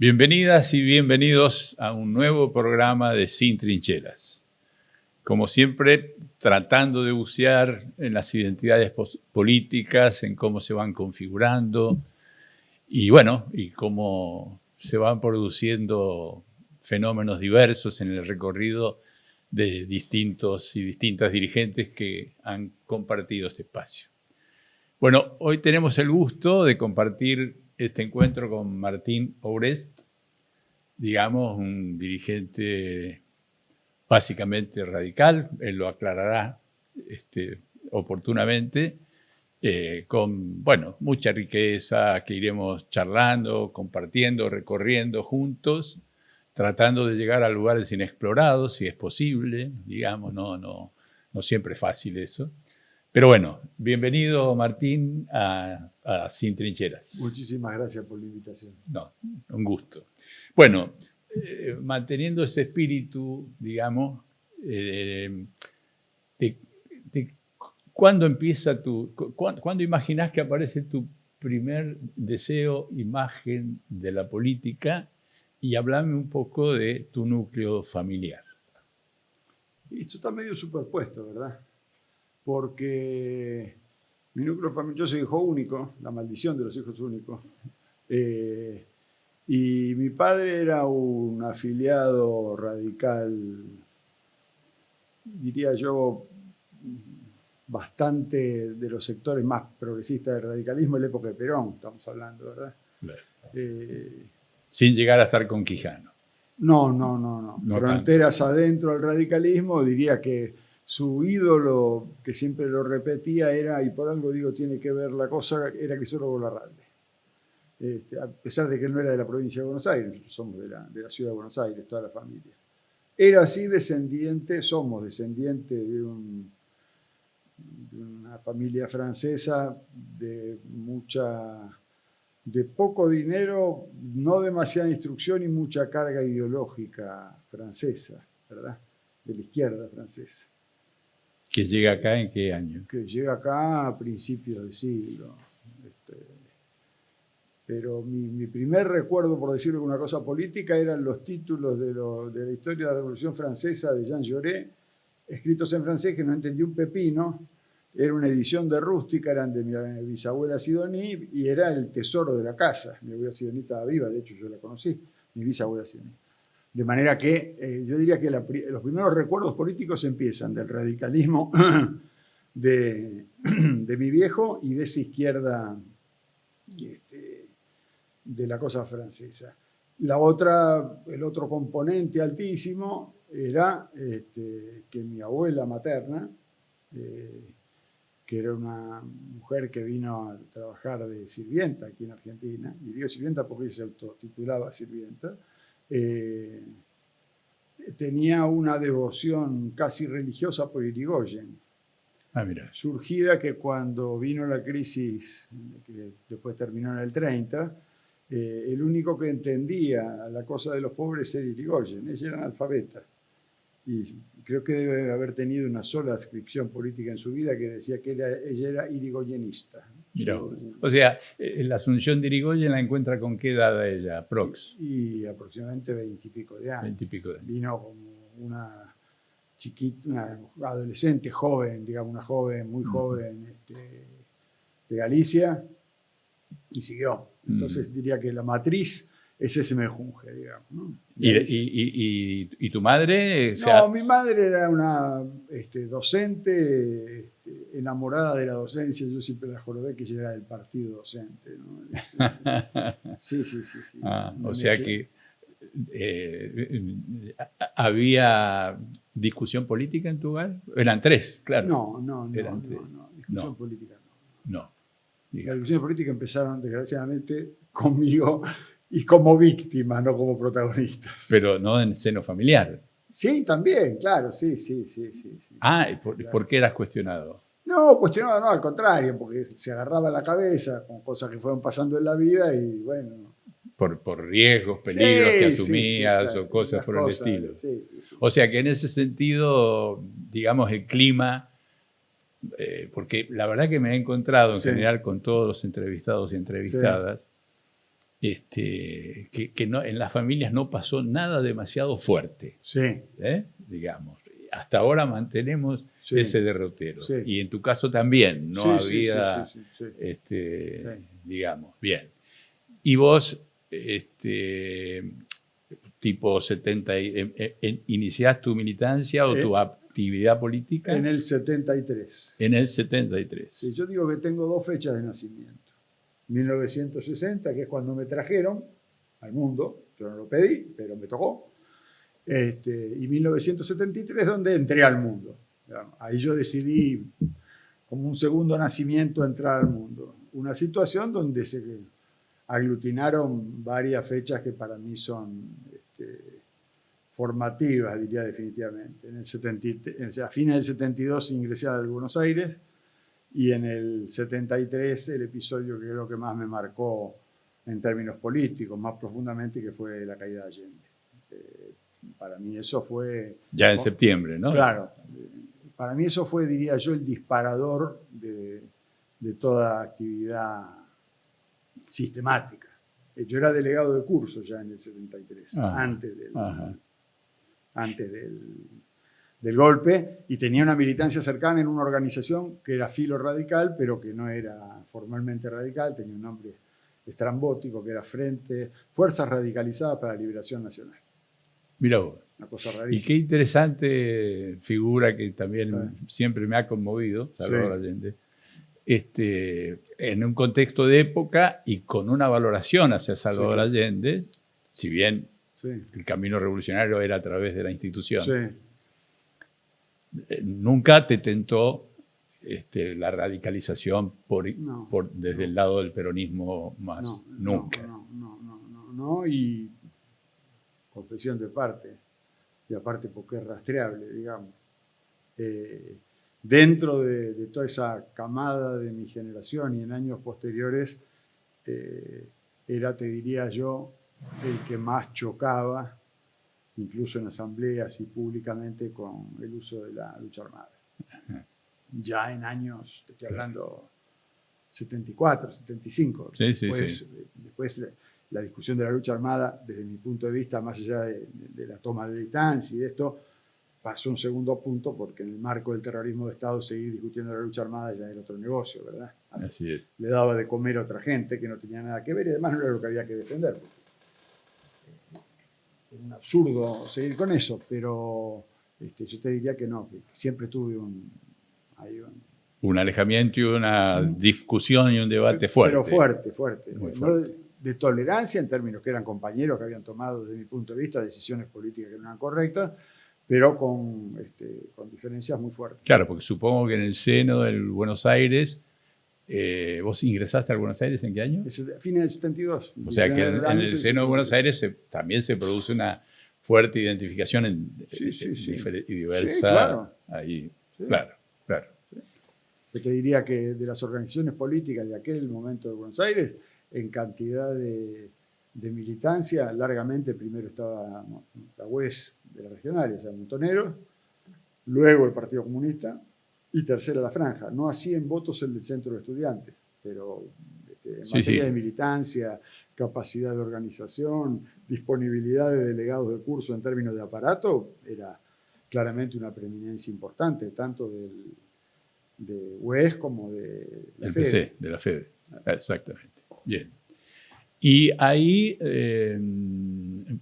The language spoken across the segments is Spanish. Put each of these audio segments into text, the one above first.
Bienvenidas y bienvenidos a un nuevo programa de Sin Trincheras. Como siempre, tratando de bucear en las identidades políticas, en cómo se van configurando y cómo se van produciendo fenómenos diversos en el recorrido de distintos y distintas dirigentes que han compartido este espacio. Bueno, hoy tenemos el gusto de compartir este encuentro con Martín Obrest, digamos, un dirigente básicamente radical, él lo aclarará oportunamente, con mucha riqueza que iremos charlando, compartiendo, recorriendo juntos, tratando de llegar a lugares inexplorados, si es posible, digamos, no siempre es fácil eso. Pero bueno, bienvenido Martín a Sin Trincheras. Muchísimas gracias por la invitación. No, un gusto. Bueno, manteniendo ese espíritu, digamos, ¿cuándo empieza cuándo imaginás que aparece tu primer deseo, imagen de la política? Y hablame un poco de tu núcleo familiar. Eso está medio superpuesto, ¿verdad? Porque mi núcleo familiar, yo soy hijo único, la maldición de los hijos únicos, y mi padre era un afiliado radical, diría yo, bastante de los sectores más progresistas del radicalismo en la época de Perón, estamos hablando, ¿verdad? Claro. Sin llegar a estar con Quijano. No fronteras tanto adentro del radicalismo, diría que su ídolo, que siempre lo repetía, era, y por algo digo tiene que ver la cosa, era Crisólogo Larralde. A pesar de que él no era de la provincia de Buenos Aires, nosotros somos de la ciudad de Buenos Aires, toda la familia. Era así descendiente, somos descendientes de una familia francesa de poco dinero, no demasiada instrucción y mucha carga ideológica francesa, ¿verdad? De la izquierda francesa. ¿Que llega acá en qué año? Que llega acá a principios de siglo. Pero mi primer recuerdo, por decirlo una cosa política, eran los títulos de la historia de la Revolución Francesa de Jean Jaurès, escritos en francés que no entendí un pepino. Era una edición de Rústica, eran de mi bisabuela Sidoní, y era el tesoro de la casa. Mi abuela Sidoní estaba viva, de hecho yo la conocí, mi bisabuela Sidoní. De manera que yo diría que los primeros recuerdos políticos empiezan del radicalismo de mi viejo y de esa izquierda de la cosa francesa. El otro componente altísimo era que mi abuela materna, que era una mujer que vino a trabajar de sirvienta aquí en Argentina, y digo sirvienta porque ella se autotitulaba sirvienta, tenía una devoción casi religiosa por Irigoyen. Mira. Surgida que cuando vino la crisis, que después terminó en el 30, el único que entendía la cosa de los pobres era Irigoyen. Ella era analfabeta. Y creo que debe haber tenido una sola adscripción política en su vida que decía que ella era irigoyenista. Mira, o sea, la Asunción de Irigoyen la encuentra con qué edad ella, aprox. Y aproximadamente 20 y pico de años. 20 y pico de años. Vino como una chiquita, una adolescente joven, digamos, una joven, muy joven, de Galicia, y siguió. Entonces diría que la matriz es ese mejunje, digamos, ¿no? ¿Y tu madre? Mi madre era una docente enamorada de la docencia. Yo siempre la jorobé que ella era del partido docente, ¿no? Sí. O sea que ¿había discusión política en tu hogar? Eran tres, claro. No. Discusión política no. Las discusiones políticas empezaron, desgraciadamente, conmigo y como víctimas, no como protagonistas. Pero no en el seno familiar. Sí, también, claro, sí. ¿Por qué eras cuestionado? No, cuestionado no, al contrario, porque se agarraba la cabeza con cosas que fueron pasando en la vida y bueno. Por riesgos, peligros que asumías o cosas por el estilo. Sí. O sea que en ese sentido, digamos, el clima, porque la verdad que me he encontrado en general con todos los entrevistados y entrevistadas, que no, en las familias no pasó nada demasiado fuerte, Sí, digamos. Hasta ahora mantenemos sí, ese derrotero. sí. Y en tu caso también, no Sí, sí, sí, había, sí, sí, sí. Sí. digamos, bien. Y vos, tipo 70, ¿iniciás tu militancia o tu actividad política? En el 73. En el 73. Sí, yo digo que tengo dos fechas de nacimiento. 1960, que es cuando me trajeron al mundo, yo no lo pedí, pero me tocó. Y 1973, donde entré al mundo. Ahí yo decidí, como un segundo nacimiento, entrar al mundo. Una situación donde se aglutinaron varias fechas que para mí son formativas, diría definitivamente. A fines del 72 ingresé a Buenos Aires y en el 73 el episodio que creo que más me marcó en términos políticos, más profundamente, que fue la caída de Allende. Para mí eso fue... Ya en septiembre, ¿no? Claro. Para mí eso fue, diría yo, el disparador de toda actividad sistemática. Yo era delegado de curso ya en el 73, antes del golpe, y tenía una militancia cercana en una organización que era filo radical, pero que no era formalmente radical, tenía un nombre estrambótico, que era Fuerzas Radicalizadas para la Liberación Nacional. Mira vos. Una cosa rarísima. Y qué interesante figura que también siempre me ha conmovido, Salvador Allende, en un contexto de época y con una valoración hacia Salvador Allende, si bien el camino revolucionario era a través de la institución, nunca te tentó la radicalización desde el lado del peronismo más, nunca. No, y confesión de parte, y aparte porque es rastreable, digamos. Dentro de toda esa camada de mi generación y en años posteriores, era, te diría yo, el que más chocaba, incluso en asambleas y públicamente, con el uso de la lucha armada. Ya en años, te estoy hablando, 74, 75. Después la discusión de la lucha armada, desde mi punto de vista, más allá de la toma de distancia y de esto, pasó un segundo punto, porque en el marco del terrorismo de Estado seguir discutiendo la lucha armada ya era otro negocio, ¿verdad? Así es. Le daba de comer a otra gente que no tenía nada que ver y además no era lo que había que defender. Es un absurdo seguir con eso, pero yo te diría que no, que siempre tuve un alejamiento y una discusión y un debate fuerte. Pero fuerte. Muy fuerte. De tolerancia en términos que eran compañeros que habían tomado, desde mi punto de vista, decisiones políticas que no eran correctas, pero con diferencias muy fuertes. Claro, porque supongo que en el seno del Buenos Aires, ¿vos ingresaste al Buenos Aires en qué año? Fines del 72. O sea que en el seno de Buenos Aires también se produce una fuerte identificación y diversa. Sí, claro. Ahí. Sí. Claro. Yo te diría que de las organizaciones políticas de aquel momento de Buenos Aires, en cantidad de militancia, largamente primero estaba la UES de la regional, o sea, Montoneros, luego el Partido Comunista y tercera la Franja. No así en votos el del Centro de Estudiantes, pero en materia de militancia, capacidad de organización, disponibilidad de delegados de curso en términos de aparato, era claramente una preeminencia importante, tanto de UES como de la FEDE. PC, de la FEDE, exactamente. Bien. Y ahí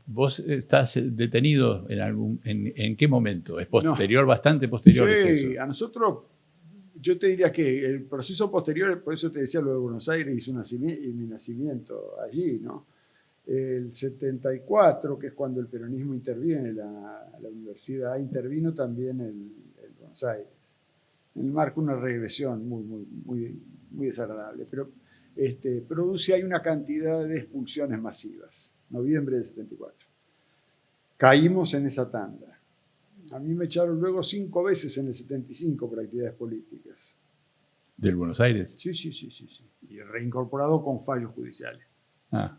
vos estás detenido en qué momento? ¿Es posterior, bastante posterior? Sí, a nosotros, yo te diría que el proceso posterior, por eso te decía lo de Buenos Aires, hizo mi nacimiento allí, ¿no? El 74, que es cuando el peronismo interviene, la universidad intervino también el Buenos Aires. En el marco una regresión muy desagradable, pero produce ahí una cantidad de expulsiones masivas, noviembre del 74. Caímos en esa tanda. A mí me echaron luego 5 veces en el 75 por actividades políticas. ¿Del Buenos Aires? Sí. Y reincorporado con fallos judiciales. Ah.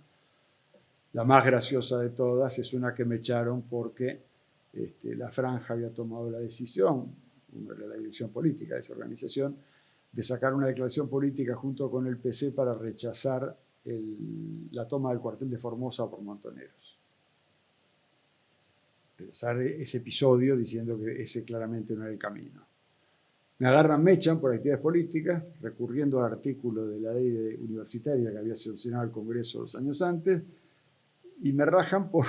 La más graciosa de todas es una que me echaron porque la Franja había tomado la decisión, la dirección política de esa organización, de sacar una declaración política junto con el PC para rechazar la toma del cuartel de Formosa por Montoneros. Pensar ese episodio diciendo que ese claramente no era el camino. Me agarran, me echan por actividades políticas, recurriendo al artículo de la ley universitaria que había sancionado el Congreso 2 años antes, y me rajan por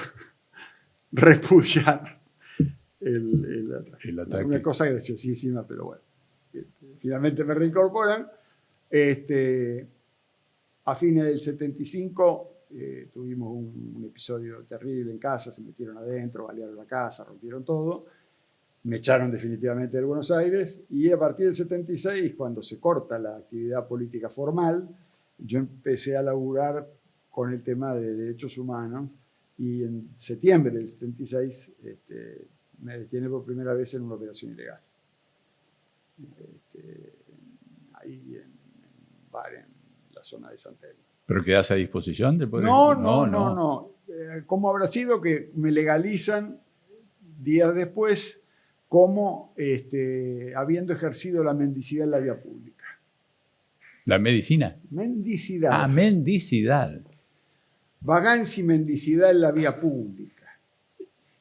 repudiar el ataque. Una cosa graciosísima, pero bueno. Finalmente me reincorporan. A fines del 75 tuvimos un episodio terrible en casa, se metieron adentro, balearon la casa, rompieron todo. Me echaron definitivamente de Buenos Aires y a partir del 76, cuando se corta la actividad política formal, yo empecé a laburar con el tema de derechos humanos y en septiembre del 76 me detiene por primera vez en una operación ilegal. Ahí en la zona de San Telmo. ¿Pero quedás a disposición de poder? No. ¿Cómo habrá sido que me legalizan días después como habiendo ejercido la mendicidad en la vía pública? ¿La medicina? Mendicidad. Ah, mendicidad. Vagancia y mendicidad en la vía pública.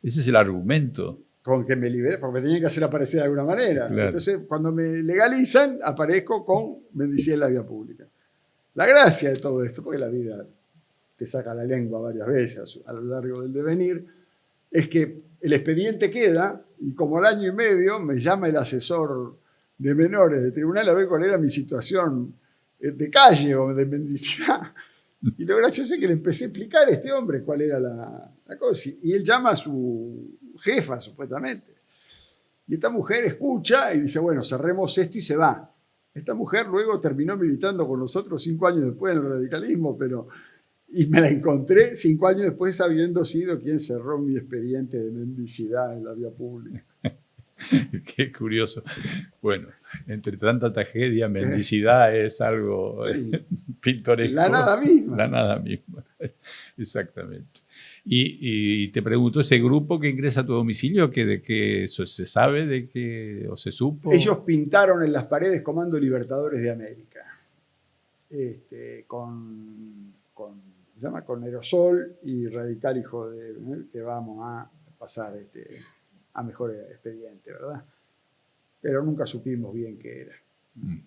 Ese es el argumento. Con que me liberé, porque me tenían que hacer aparecer de alguna manera. Claro. Entonces, cuando me legalizan, aparezco con mendicidad en la vía pública. La gracia de todo esto, porque la vida te saca la lengua varias veces a lo largo del devenir, es que el expediente queda y como al año y medio me llama el asesor de menores del tribunal a ver cuál era mi situación de calle o de mendicidad. Y lo gracioso es que le empecé a explicar a este hombre cuál era la cosa. Y él llama a su jefa, supuestamente. Y esta mujer escucha y dice, bueno, cerremos esto y se va. Esta mujer luego terminó militando con nosotros 5 años después en el radicalismo, y me la encontré 5 años después habiendo sido quien cerró mi expediente de mendicidad en la vía pública. Qué curioso. Bueno, entre tanta tragedia, mendicidad es algo pintoresco. La nada misma. La nada misma, exactamente. Y te pregunto, ¿ese grupo que ingresa a tu domicilio, de qué se sabe de qué o se supo? Ellos pintaron en las paredes Comando Libertadores de América, con aerosol y radical hijo de que vamos a pasar a mejor expediente, ¿verdad? Pero nunca supimos bien qué era.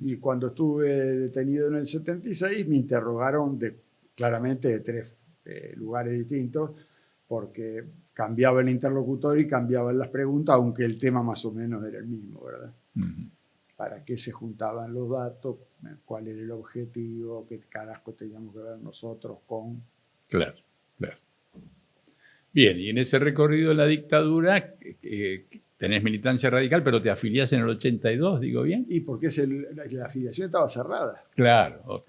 Y cuando estuve detenido en el 76 me interrogaron claramente de 3 lugares distintos, porque cambiaba el interlocutor y cambiaban las preguntas, aunque el tema más o menos era el mismo, ¿verdad? ¿Para qué se juntaban los datos? ¿Cuál era el objetivo? ¿Qué carajo teníamos que ver nosotros con? Claro. Bien, y en ese recorrido de la dictadura tenés militancia radical, pero te afiliás en el 82, ¿digo bien? Y porque la afiliación estaba cerrada. Claro,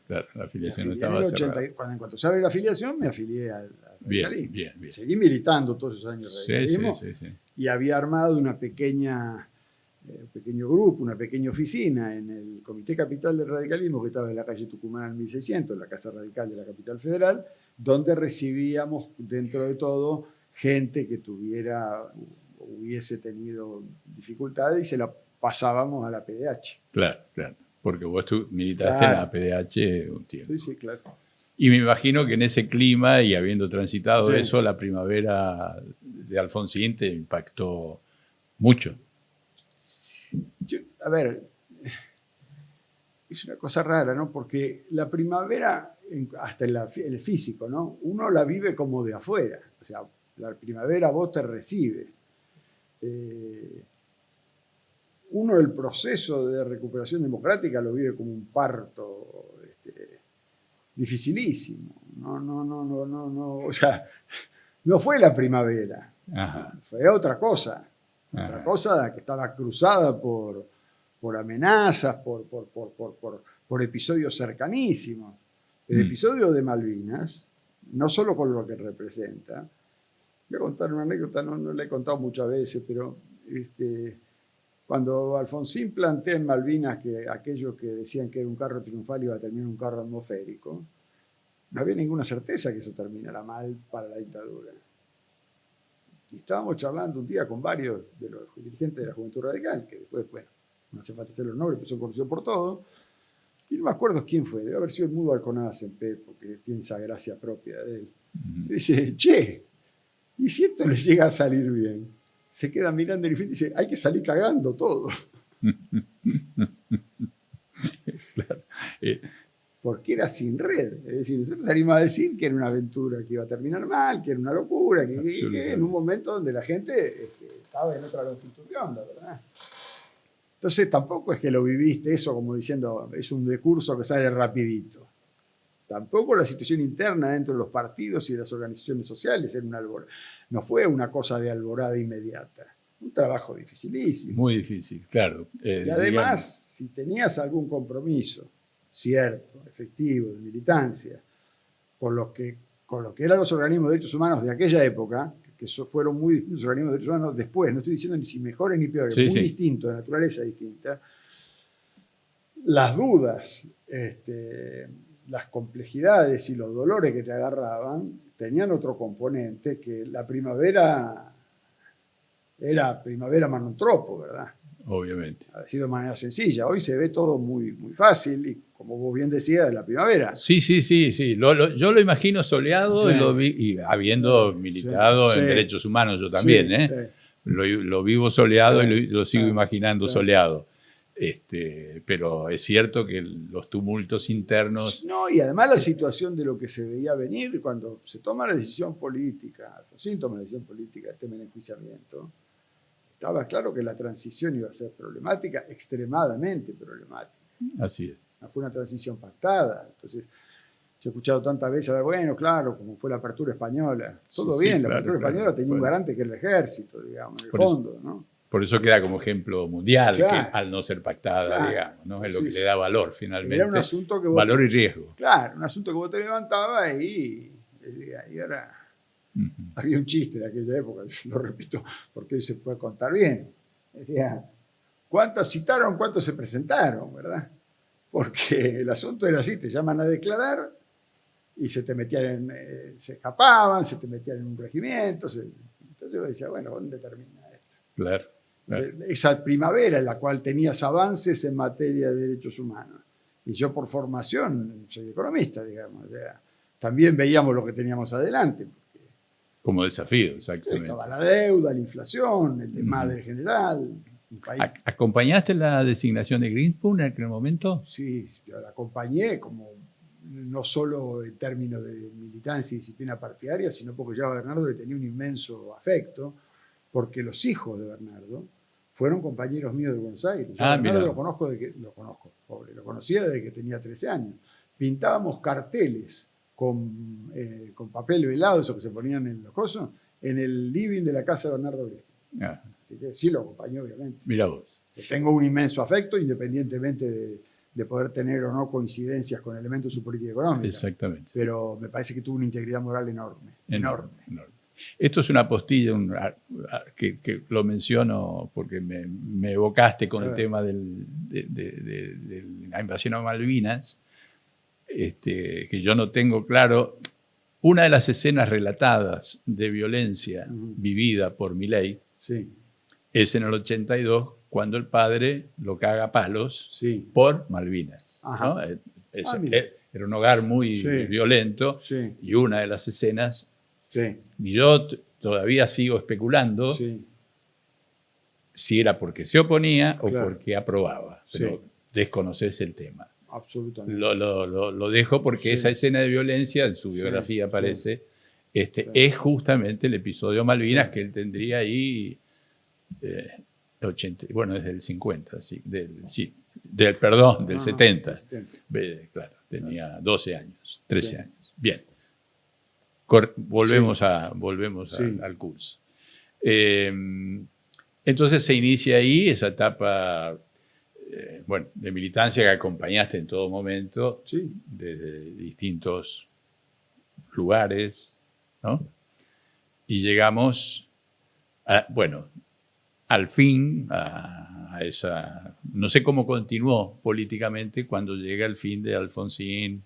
la afiliación no estaba cerrada. En cuanto se abre la afiliación, me afilié al radicalismo. Bien. Seguí militando todos esos años de radicalismo. Sí. Y había armado un pequeño grupo, una pequeña oficina en el Comité Capital del Radicalismo, que estaba en la calle Tucumán al 1600, en la Casa Radical de la Capital Federal, donde recibíamos, dentro de todo, gente que hubiese tenido dificultades y se la pasábamos a la PDH. Claro, porque vos militaste en la PDH un tiempo. Sí, claro. Y me imagino que en ese clima y habiendo transitado eso, la primavera de Alfonsín te impactó mucho. A ver, es una cosa rara, ¿no? Porque la primavera, hasta en el físico, ¿no? Uno la vive como de afuera. O sea, la primavera vos te recibe. Uno el proceso de recuperación democrática lo vive como un parto dificilísimo. No. O sea, no fue la primavera. Ajá. Fue otra cosa. Otra cosa que estaba cruzada por amenazas, por episodios cercanísimos. El episodio de Malvinas, no solo con lo que representa, voy a contar una anécdota, no la he contado muchas veces, pero cuando Alfonsín plantea en Malvinas que aquellos que decían que era un carro triunfal iba a terminar un carro atmosférico, no había ninguna certeza que eso terminara mal para la dictadura. Y estábamos charlando un día con varios de los dirigentes de la Juventud Radical, que después, bueno, no hace falta hacer los nombres, pero son conocidos por todos. y no me acuerdo quién fue, debe haber sido el mudo Alconada Semper, porque tiene esa gracia propia de él. Dice, che, ¿y si esto les llega a salir bien? Se queda mirando el infinito y dice, hay que salir cagando todo. Claro. Porque era sin red. Es decir, nosotros salimos a decir que era una aventura que iba a terminar mal, que era una locura, que en un momento donde la gente estaba en otra longitud de onda, ¿verdad? Entonces tampoco es que lo viviste eso como diciendo, es un decurso que sale rapidito. Tampoco la situación interna dentro de los partidos y de las organizaciones sociales era una alborada. No fue una cosa de alborada inmediata. Un trabajo dificilísimo. Muy difícil, claro. Y además, si tenías algún compromiso cierto, efectivo, de militancia, con lo que eran los organismos de derechos humanos de aquella época, que fueron muy distintos los organismos de derechos humanos después, no estoy diciendo ni si mejores ni peores, muy distintos, de naturaleza distinta, las dudas, las complejidades y los dolores que te agarraban tenían otro componente, que la primavera era primavera Manontropo, ¿verdad? Obviamente. A decirlo de manera sencilla. Hoy se ve todo muy, muy fácil y, como vos bien decías, de la primavera. Sí. Yo lo imagino soleado y habiendo militado en derechos humanos yo también. Lo vivo soleado y lo sigo imaginando soleado. Pero es cierto que los tumultos internos... No, y además la situación de lo que se veía venir cuando se toma la decisión política, Alfonsín toma la decisión política, el tema del enjuiciamiento, estaba claro que la transición iba a ser problemática, extremadamente problemática. Así es. No fue una transición pactada. Entonces, yo he escuchado tantas veces, bueno, claro, como fue la apertura española. Todo bien, la apertura española tenía un garante que era el ejército, digamos, en el fondo, ¿no? Por eso queda como ejemplo mundial, que al no ser pactada, digamos, ¿no? Es lo que le da valor finalmente. Era un asunto que valor y riesgo. Claro, un asunto que vos te levantabas y era... Había un chiste de aquella época, lo repito, porque hoy se puede contar bien. Decía, ¿cuántos citaron, cuántos se presentaron, verdad? Porque el asunto era así, te llaman a declarar y se se escapaban, se te metían en un regimiento. Entonces yo decía, bueno, ¿dónde termina esto? Claro. Esa primavera en la cual tenías avances en materia de derechos humanos. Y yo por formación soy economista, digamos. O sea, también veíamos lo que teníamos adelante. Como desafío, exactamente. Estaba la deuda, la inflación, el desmadre general. ¿Acompañaste la designación de Greenspoon en aquel momento? Sí, yo la acompañé como no solo en términos de militancia y disciplina partidaria, sino porque yo a Bernardo le tenía un inmenso afecto, porque los hijos de Bernardo fueron compañeros míos de Buenos Aires. Yo a Bernardo lo conocía desde que tenía 13 años. Pintábamos carteles con papel velado, eso que se ponían en los cosos, en el living de la casa de Bernardo Greenspoon. Así que sí lo acompañé, obviamente. Mira vos. Tengo un inmenso afecto, independientemente de poder tener o no coincidencias con elementos de su política económica. Exactamente. Pero me parece que tuvo una integridad moral enorme. Esto es una postilla que lo menciono porque me evocaste con el tema de la invasión a Malvinas, que yo no tengo claro. Una de las escenas relatadas de violencia vivida por Milei es en el 82, cuando el padre lo caga a palos por Malvinas, ¿no? Era un hogar muy violento y una de las escenas, y yo todavía sigo especulando si era porque se oponía o porque aprobaba, pero desconoces el tema. Absolutamente. Lo dejo porque esa escena de violencia, en su biografía aparece, es justamente el episodio Malvinas que él tendría ahí, 80, bueno, desde el 50, del 70. Claro, tenía 12 años, 13 años. Bien. Volvemos al curso. Entonces se inicia ahí esa etapa de militancia que acompañaste en todo momento, desde distintos lugares, ¿no? Y llegamos al fin a esa... No sé cómo continuó políticamente cuando llega el fin de Alfonsín,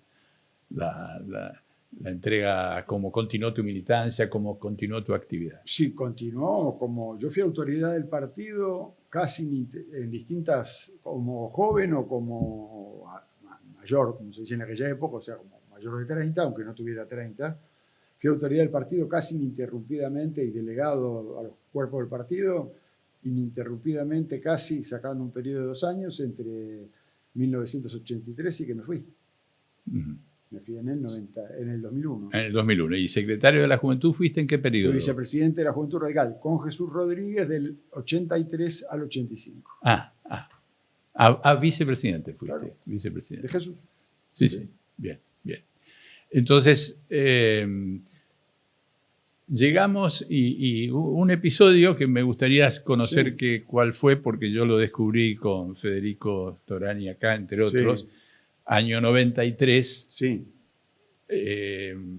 la entrega, cómo continuó tu militancia, cómo continuó tu actividad. Sí, continuó yo fui autoridad del partido casi en distintas, como joven o como mayor, como se dice en aquella época, o sea, como mayor de 30, aunque no tuviera 30. Fui autoridad del partido casi ininterrumpidamente y delegado a los cuerpos del partido ininterrumpidamente, casi sacando un periodo de 2 años entre 1983 y que me fui. Me fui en el 2001. En el 2001. ¿Y secretario de la Juventud fuiste en qué periodo? Fui vicepresidente de la Juventud Radical con Jesús Rodríguez del 83 al 85. Vicepresidente fuiste. Claro. Vicepresidente. De Jesús. Sí. Bien. Entonces, llegamos y un episodio que me gustaría conocer cuál fue, porque yo lo descubrí con Federico Storani acá, entre otros. Año 93. Sí.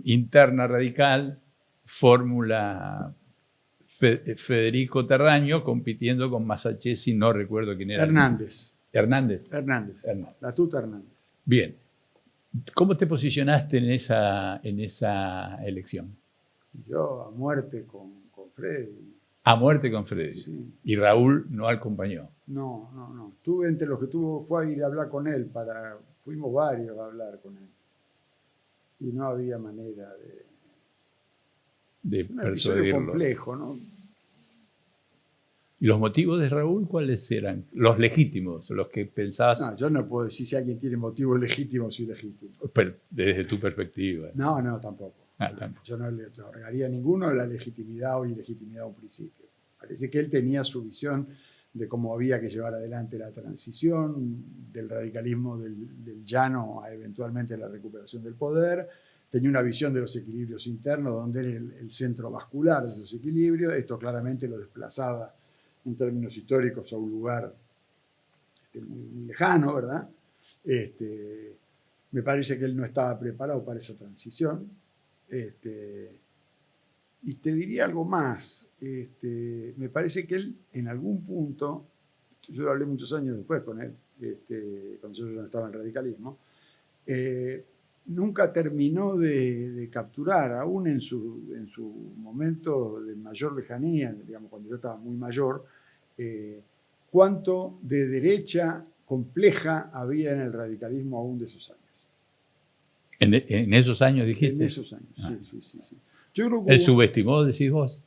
Interna radical, fórmula Federico Terraño compitiendo con Masachesi, no recuerdo quién era. Hernández. La tuta Hernández. Bien. ¿Cómo te posicionaste en esa elección? Yo a muerte con Freddy. A muerte con Freddy. Sí. Y Raúl no acompañó. No. Tuve entre los que fue a ir a hablar con él. Fuimos varios a hablar con él. Y no había manera de un episodio persuadirlo. Complejo, ¿no? ¿Y los motivos de Raúl cuáles eran? Los legítimos, los que pensabas. No, yo no puedo decir si alguien tiene motivos legítimos o ilegítimos. Pero desde tu perspectiva. No, tampoco. Tampoco. Yo no le otorgaría a ninguno la legitimidad o ilegitimidad a un principio. Parece que él tenía su visión de cómo había que llevar adelante la transición, del radicalismo del llano a eventualmente la recuperación del poder. Tenía una visión de los equilibrios internos, donde era el centro vascular de esos equilibrios. Esto claramente lo desplazaba en términos históricos a un lugar muy lejano, ¿verdad? Me parece que él no estaba preparado para esa transición. Y te diría algo más. Me parece que él, en algún punto, yo hablé muchos años después con él, cuando yo ya no estaba en el radicalismo, nunca terminó de capturar, aún en su momento de mayor lejanía, digamos, cuando yo estaba muy mayor, cuánto de derecha compleja había en el radicalismo aún de esos años. ¿En esos años dijiste? En esos años, sí. Yo creo que ¿Él subestimó, decís vos?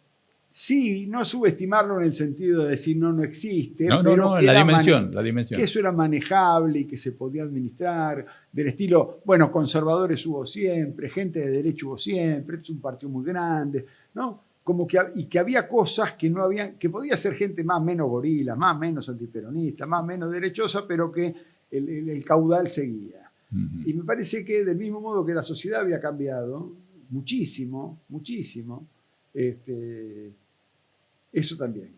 Sí, no subestimarlo en el sentido de decir no existe. No, la dimensión. Que eso era manejable y que se podía administrar, del estilo, bueno, conservadores hubo siempre, gente de derecha hubo siempre, es un partido muy grande, ¿no? Y que había cosas que no habían, que podía ser gente más o menos gorila, más o menos antiperonista, más o menos derechosa, pero que el caudal seguía. Y me parece que del mismo modo que la sociedad había cambiado muchísimo, eso también.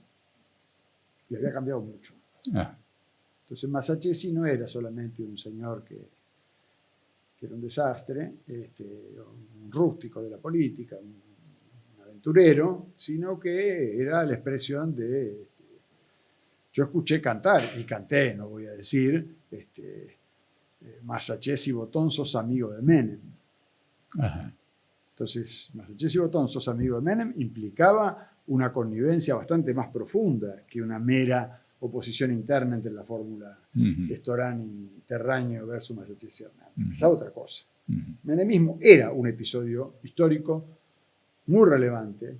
Y había cambiado mucho. Entonces Masachesi no era solamente un señor que era un desastre, un rústico de la política, un aventurero, sino que era la expresión de... Yo escuché cantar, y canté, no voy a decir, Masachesi Botón, sos amigo de Menem. Entonces, Masachesi Botón, sos amigo de Menem, implicaba una connivencia bastante más profunda que una mera oposición interna entre la fórmula Storani-Terraño versus Masachesi-Hernández. Esa otra cosa. Menemismo era un episodio histórico muy relevante,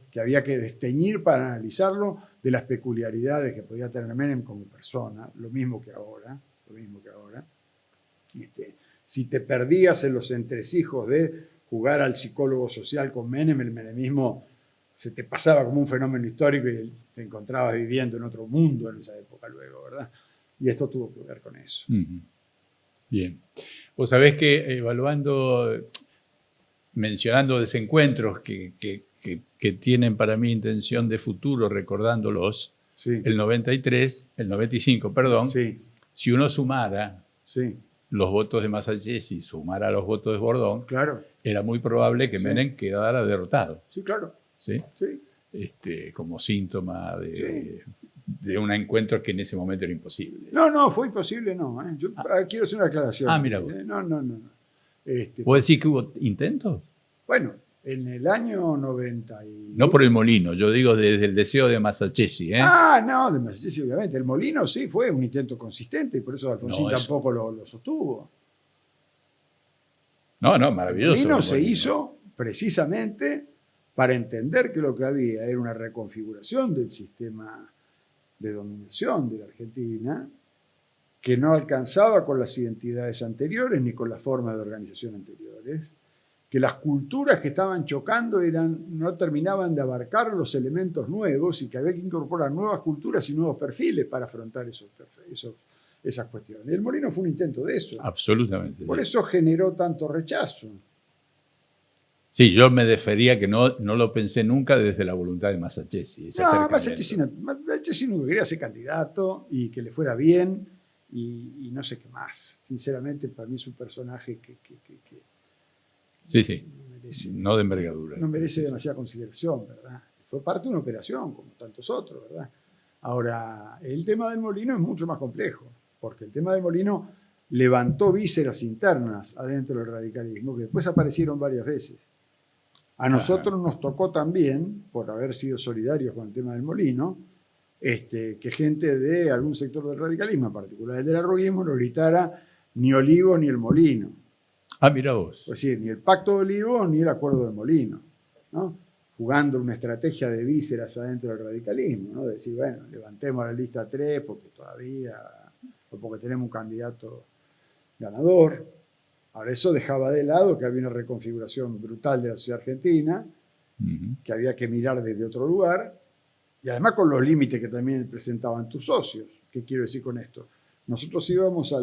que había que desteñir para analizarlo de las peculiaridades que podía tener Menem como persona, lo mismo que ahora. Si te perdías en los entresijos de jugar al psicólogo social con Menem, el menemismo se te pasaba como un fenómeno histórico y te encontrabas viviendo en otro mundo en esa época luego, ¿verdad? Y esto tuvo que ver con eso. Bien. Vos sabés que mencionando desencuentros que tienen para mí intención de futuro, recordándolos, el 95, perdón, si uno sumara los votos de Masachesi y sumara los votos de Bordón, era muy probable que Menem quedara derrotado. Sí, claro. ¿Sí? Como síntoma de un encuentro que en ese momento era imposible. No, fue imposible, no. Yo quiero hacer una aclaración. Mira vos. No. ¿Vos decís que hubo intentos? Bueno, En el año 90 y... No por el molino, yo digo desde el deseo de Massachusetts. No, de Massachusetts, obviamente. El molino sí fue un intento consistente y por eso Alfonsín tampoco lo sostuvo. No, maravilloso. El molino se hizo precisamente para entender que lo que había era una reconfiguración del sistema de dominación de la Argentina que no alcanzaba con las identidades anteriores ni con las formas de organización anteriores, que las culturas que estaban chocando no terminaban de abarcar los elementos nuevos y que había que incorporar nuevas culturas y nuevos perfiles para afrontar esas cuestiones. El molino fue un intento de eso. Absolutamente. Por eso generó tanto rechazo. Sí, yo me refería que no lo pensé nunca desde la voluntad de Massachusetts. Massachusetts no quería ser candidato y que le fuera bien y no sé qué más. Sinceramente, para mí es un personaje que sí, no de envergadura. No merece demasiada consideración, ¿verdad? Fue parte de una operación, como tantos otros, ¿verdad? Ahora, el tema del molino es mucho más complejo, porque el tema del molino levantó vísceras internas adentro del radicalismo, que después aparecieron varias veces. A nosotros nos tocó también, por haber sido solidarios con el tema del molino, que gente de algún sector del radicalismo, en particular el del arroguismo, no gritara ni Olivo ni el molino. Mira vos. Es decir, ni el pacto de Olivo ni el acuerdo de Molino, ¿no? Jugando una estrategia de vísceras adentro del radicalismo, ¿no? De decir, bueno, levantemos la lista 3 porque todavía, o porque tenemos un candidato ganador. Ahora, eso dejaba de lado que había una reconfiguración brutal de la sociedad argentina, que había que mirar desde otro lugar, y además con los límites que también presentaban tus socios. ¿Qué quiero decir con esto? Nosotros íbamos a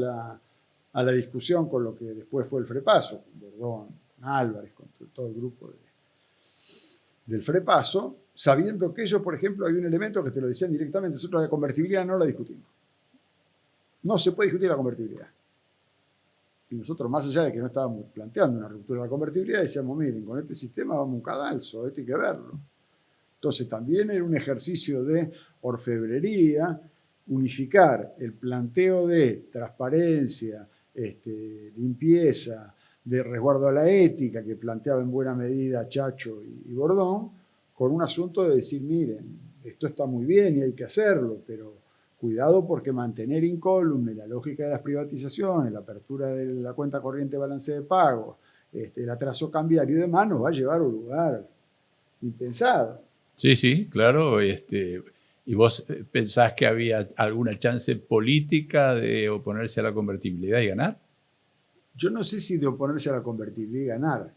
la discusión con lo que después fue el Frepaso, con Bordón, con Álvarez, con todo el grupo del Frepaso, sabiendo que ellos, por ejemplo, había un elemento que te lo decían directamente, nosotros la convertibilidad no la discutimos. No se puede discutir la convertibilidad. Y nosotros, más allá de que no estábamos planteando una ruptura de la convertibilidad, decíamos, miren, con este sistema vamos a un cadalso, esto hay que verlo. Entonces también era un ejercicio de orfebrería, unificar el planteo de transparencia, limpieza, de resguardo a la ética que planteaba en buena medida Chacho y Bordón, con un asunto de decir, miren, esto está muy bien y hay que hacerlo, pero cuidado porque mantener incólume la lógica de las privatizaciones, la apertura de la cuenta corriente de balance de pagos, el atraso cambiario y demás nos va a llevar a un lugar impensado. Sí, claro. ¿Y vos pensás que había alguna chance política de oponerse a la convertibilidad y ganar? Yo no sé si de oponerse a la convertibilidad y ganar.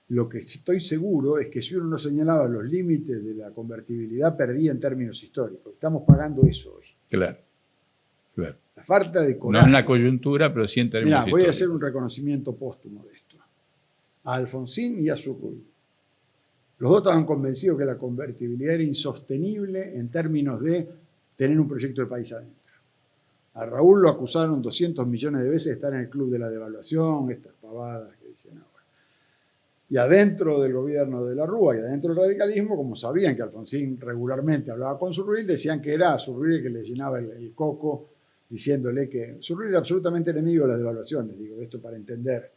Lo que estoy seguro es que si uno no señalaba los límites de la convertibilidad, perdía en términos históricos. Estamos pagando eso hoy. Claro. La falta de coraje. No en la coyuntura, pero sí en términos históricos. Voy a hacer un reconocimiento póstumo de esto. A Alfonsín y a Zurruy. Los dos estaban convencidos que la convertibilidad era insostenible en términos de tener un proyecto de país adentro. A Raúl lo acusaron 200 millones de veces de estar en el club de la devaluación, estas pavadas que dicen ahora. Y adentro del gobierno de la Rúa y adentro del radicalismo, como sabían que Alfonsín regularmente hablaba con Zurruy, decían que era a Zurruy el que le llenaba el coco, diciéndole que Zurruy era absolutamente enemigo de las devaluaciones, digo esto para entender,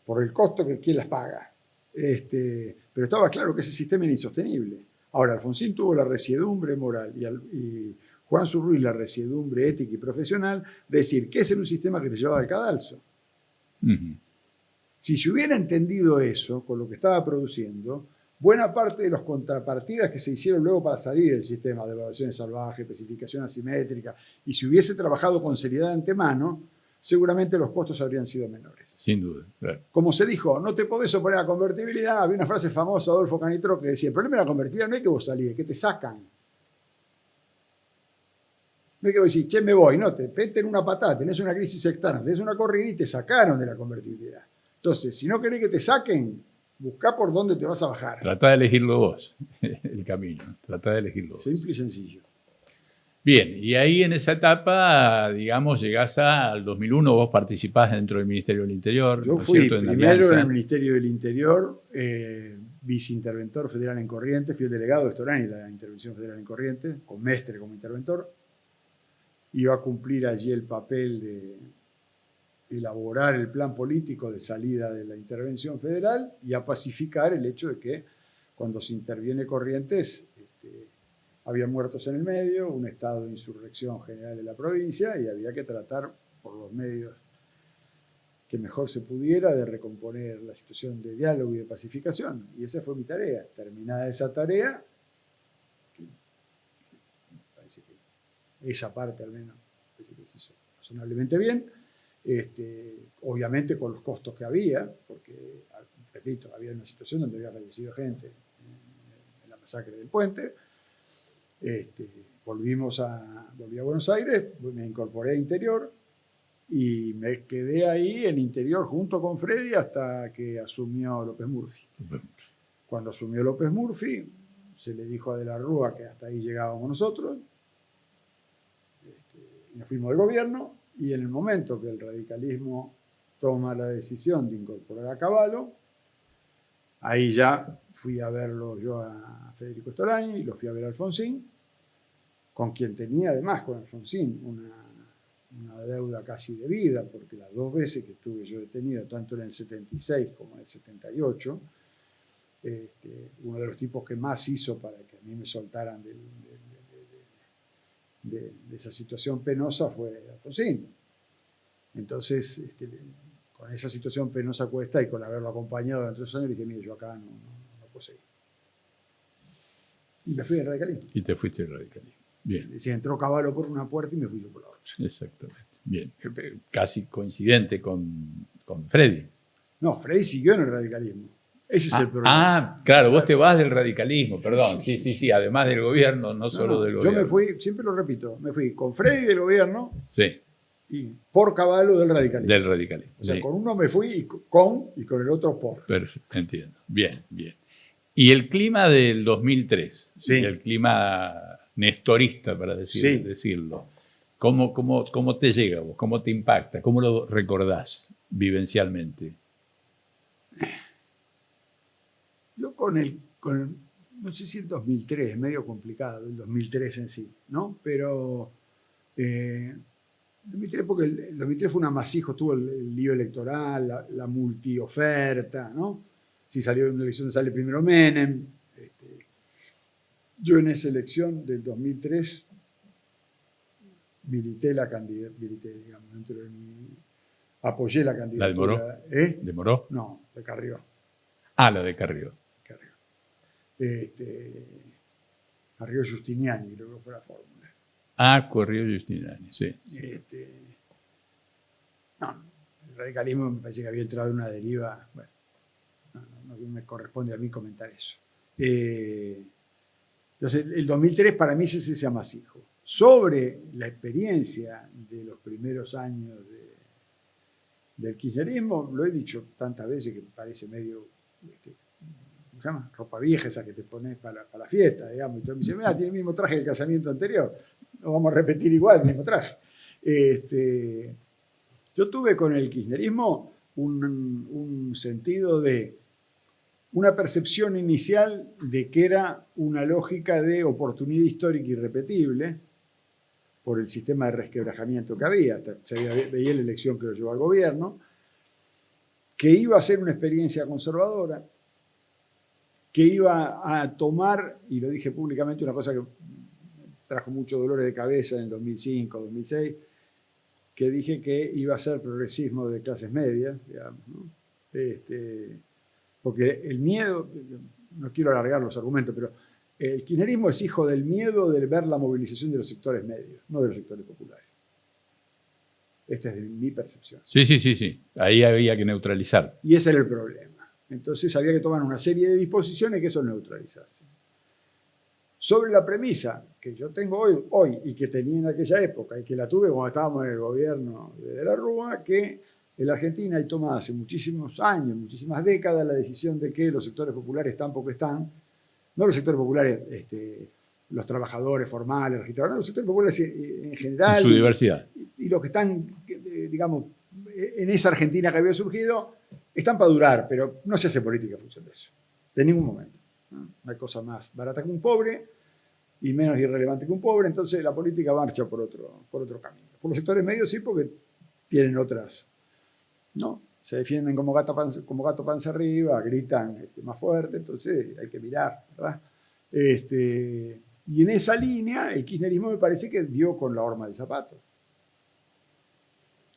por el costo que quién las paga. Pero estaba claro que ese sistema era insostenible. Ahora, Alfonsín tuvo la resiedumbre moral y Juan Zurruy la resiedumbre ética y profesional de decir que ese era un sistema que te llevaba al cadalso. Si se hubiera entendido eso con lo que estaba produciendo, buena parte de las contrapartidas que se hicieron luego para salir del sistema de evaluaciones salvajes, especificación asimétrica, y si hubiese trabajado con seriedad de antemano, seguramente los costos habrían sido menores. Sin duda, claro. Como se dijo, no te podés oponer a la convertibilidad, había una frase famosa de Adolfo Canitró que decía, el problema de la convertibilidad no es que vos salís, es que te sacan. No es que vos decís, che, me voy, no, te peten una patada, tenés una crisis externa, tenés una corrida y te sacaron de la convertibilidad. Entonces, si no querés que te saquen, buscá por dónde te vas a bajar. Tratá de elegirlo vos, el camino. Tratá de elegirlo vos. Simple y sencillo. Bien, y ahí en esa etapa, digamos, llegás al 2001, vos participás dentro del Ministerio del Interior. Yo fui primero en el Ministerio del Interior, viceinterventor federal en Corrientes, fui el delegado de Storani de la intervención federal en Corrientes, con Mestre como interventor. Iba a cumplir allí el papel elaborar el plan político de salida de la intervención federal y a pacificar el hecho de que cuando se interviene Corrientes había muertos en el medio, un estado de insurrección general de la provincia y había que tratar por los medios que mejor se pudiera de recomponer la situación de diálogo y de pacificación. Y esa fue mi tarea. Terminada esa tarea, parece que esa parte al menos parece que se hizo razonablemente bien, obviamente con los costos que había, porque, repito, había una situación donde había fallecido gente en la masacre del puente. Volví a Buenos Aires, me incorporé a Interior y me quedé ahí en Interior junto con Freddy hasta que asumió López Murphy. Cuando asumió López Murphy, se le dijo a De la Rúa que hasta ahí llegábamos nosotros, nos fuimos del gobierno, y en el momento que el radicalismo toma la decisión de incorporar a Cavallo, ahí ya fui a verlo yo a Federico Storani, lo fui a ver a Alfonsín, con quien tenía además con Alfonsín una deuda casi de vida, porque las 2 veces que estuve yo detenido, tanto en el 76 como en el 78, uno de los tipos que más hizo para que a mí me soltaran de esa situación penosa fue Alfonsín. Entonces, con esa situación penosa cuesta y con haberlo acompañado durante 2 años, dije, mire, yo acá no puedo seguir. Y me fui al radicalismo. Y te fuiste al radicalismo. Bien. Decía, entró Cavallo por una puerta y me fui yo por la otra. Exactamente. Bien. Casi coincidente con Freddy. No, Freddy siguió en el radicalismo. Ese es el problema. Claro, vos te vas del radicalismo, perdón. Sí, además del gobierno, no solo del gobierno. Yo me fui, siempre lo repito, me fui con Freddy del gobierno sí. y por Cavallo del radicalismo. Del radicalismo. O sea, sí. Con uno me fui y con el otro por. Perfecto, entiendo. Bien. Y el clima del 2003, sí. el clima nestorista, para decirlo, ¿cómo te llega vos? ¿Cómo te impacta? ¿Cómo lo recordás vivencialmente? Yo no sé si el 2003, es medio complicado el 2003 en sí, ¿no? Pero el 2003, porque el 2003 fue un amasijo, estuvo el lío electoral, la multioferta, ¿no? Si salió en una elección, sale primero Menem. Yo en esa elección del 2003 milité la candidatura, digamos, dentro de apoyé la candidatura. ¿La de Moró? ¿De Moró? No, de Carrió. La de Carrió. Carrió Giustiniani, creo que fue la fórmula. Carrió Giustiniani, sí. No, el radicalismo me parece que había entrado en una deriva. Bueno, no me corresponde a mí comentar eso. Entonces, el 2003 para mí es ese amasijo. Sobre la experiencia de los primeros años del kirchnerismo, lo he dicho tantas veces que parece medio, ¿cómo se llama? Ropa vieja esa que te pones para la fiesta, digamos. Y todo me dice, mira, tiene el mismo traje del casamiento anterior. No vamos a repetir igual el mismo traje. Yo tuve con el kirchnerismo un sentido de una percepción inicial de que era una lógica de oportunidad histórica irrepetible por el sistema de resquebrajamiento que había. Hasta veía la elección que lo llevó al gobierno, que iba a ser una experiencia conservadora, que iba a tomar, y lo dije públicamente, una cosa que trajo muchos dolores de cabeza en el 2005, 2006, que dije que iba a ser progresismo de clases medias, digamos, ¿no? Porque el miedo, no quiero alargar los argumentos, pero el kirchnerismo es hijo del miedo de ver la movilización de los sectores medios, no de los sectores populares. Esta es mi percepción. Sí. Ahí había que neutralizar. Y ese era el problema. Entonces había que tomar una serie de disposiciones que eso neutralizase. Sobre la premisa que yo tengo hoy y que tenía en aquella época y que la tuve cuando estábamos en el gobierno de la Rúa, que en la Argentina hay tomada hace muchísimos años, muchísimas décadas, la decisión de que los sectores populares están porque están, no los sectores populares, los trabajadores formales, registradores, no, los sectores populares en general. En su diversidad. Y los que están, digamos, en esa Argentina que había surgido, están para durar, pero no se hace política en función de eso, de ningún momento. No hay cosa más barata que un pobre y menos irrelevante que un pobre, entonces la política marcha por otro camino. Por los sectores medios sí, porque tienen otras No, se defienden como gato panza arriba, gritan más fuerte, entonces hay que mirar, ¿verdad? Y en esa línea, el kirchnerismo me parece que dio con la horma del zapato.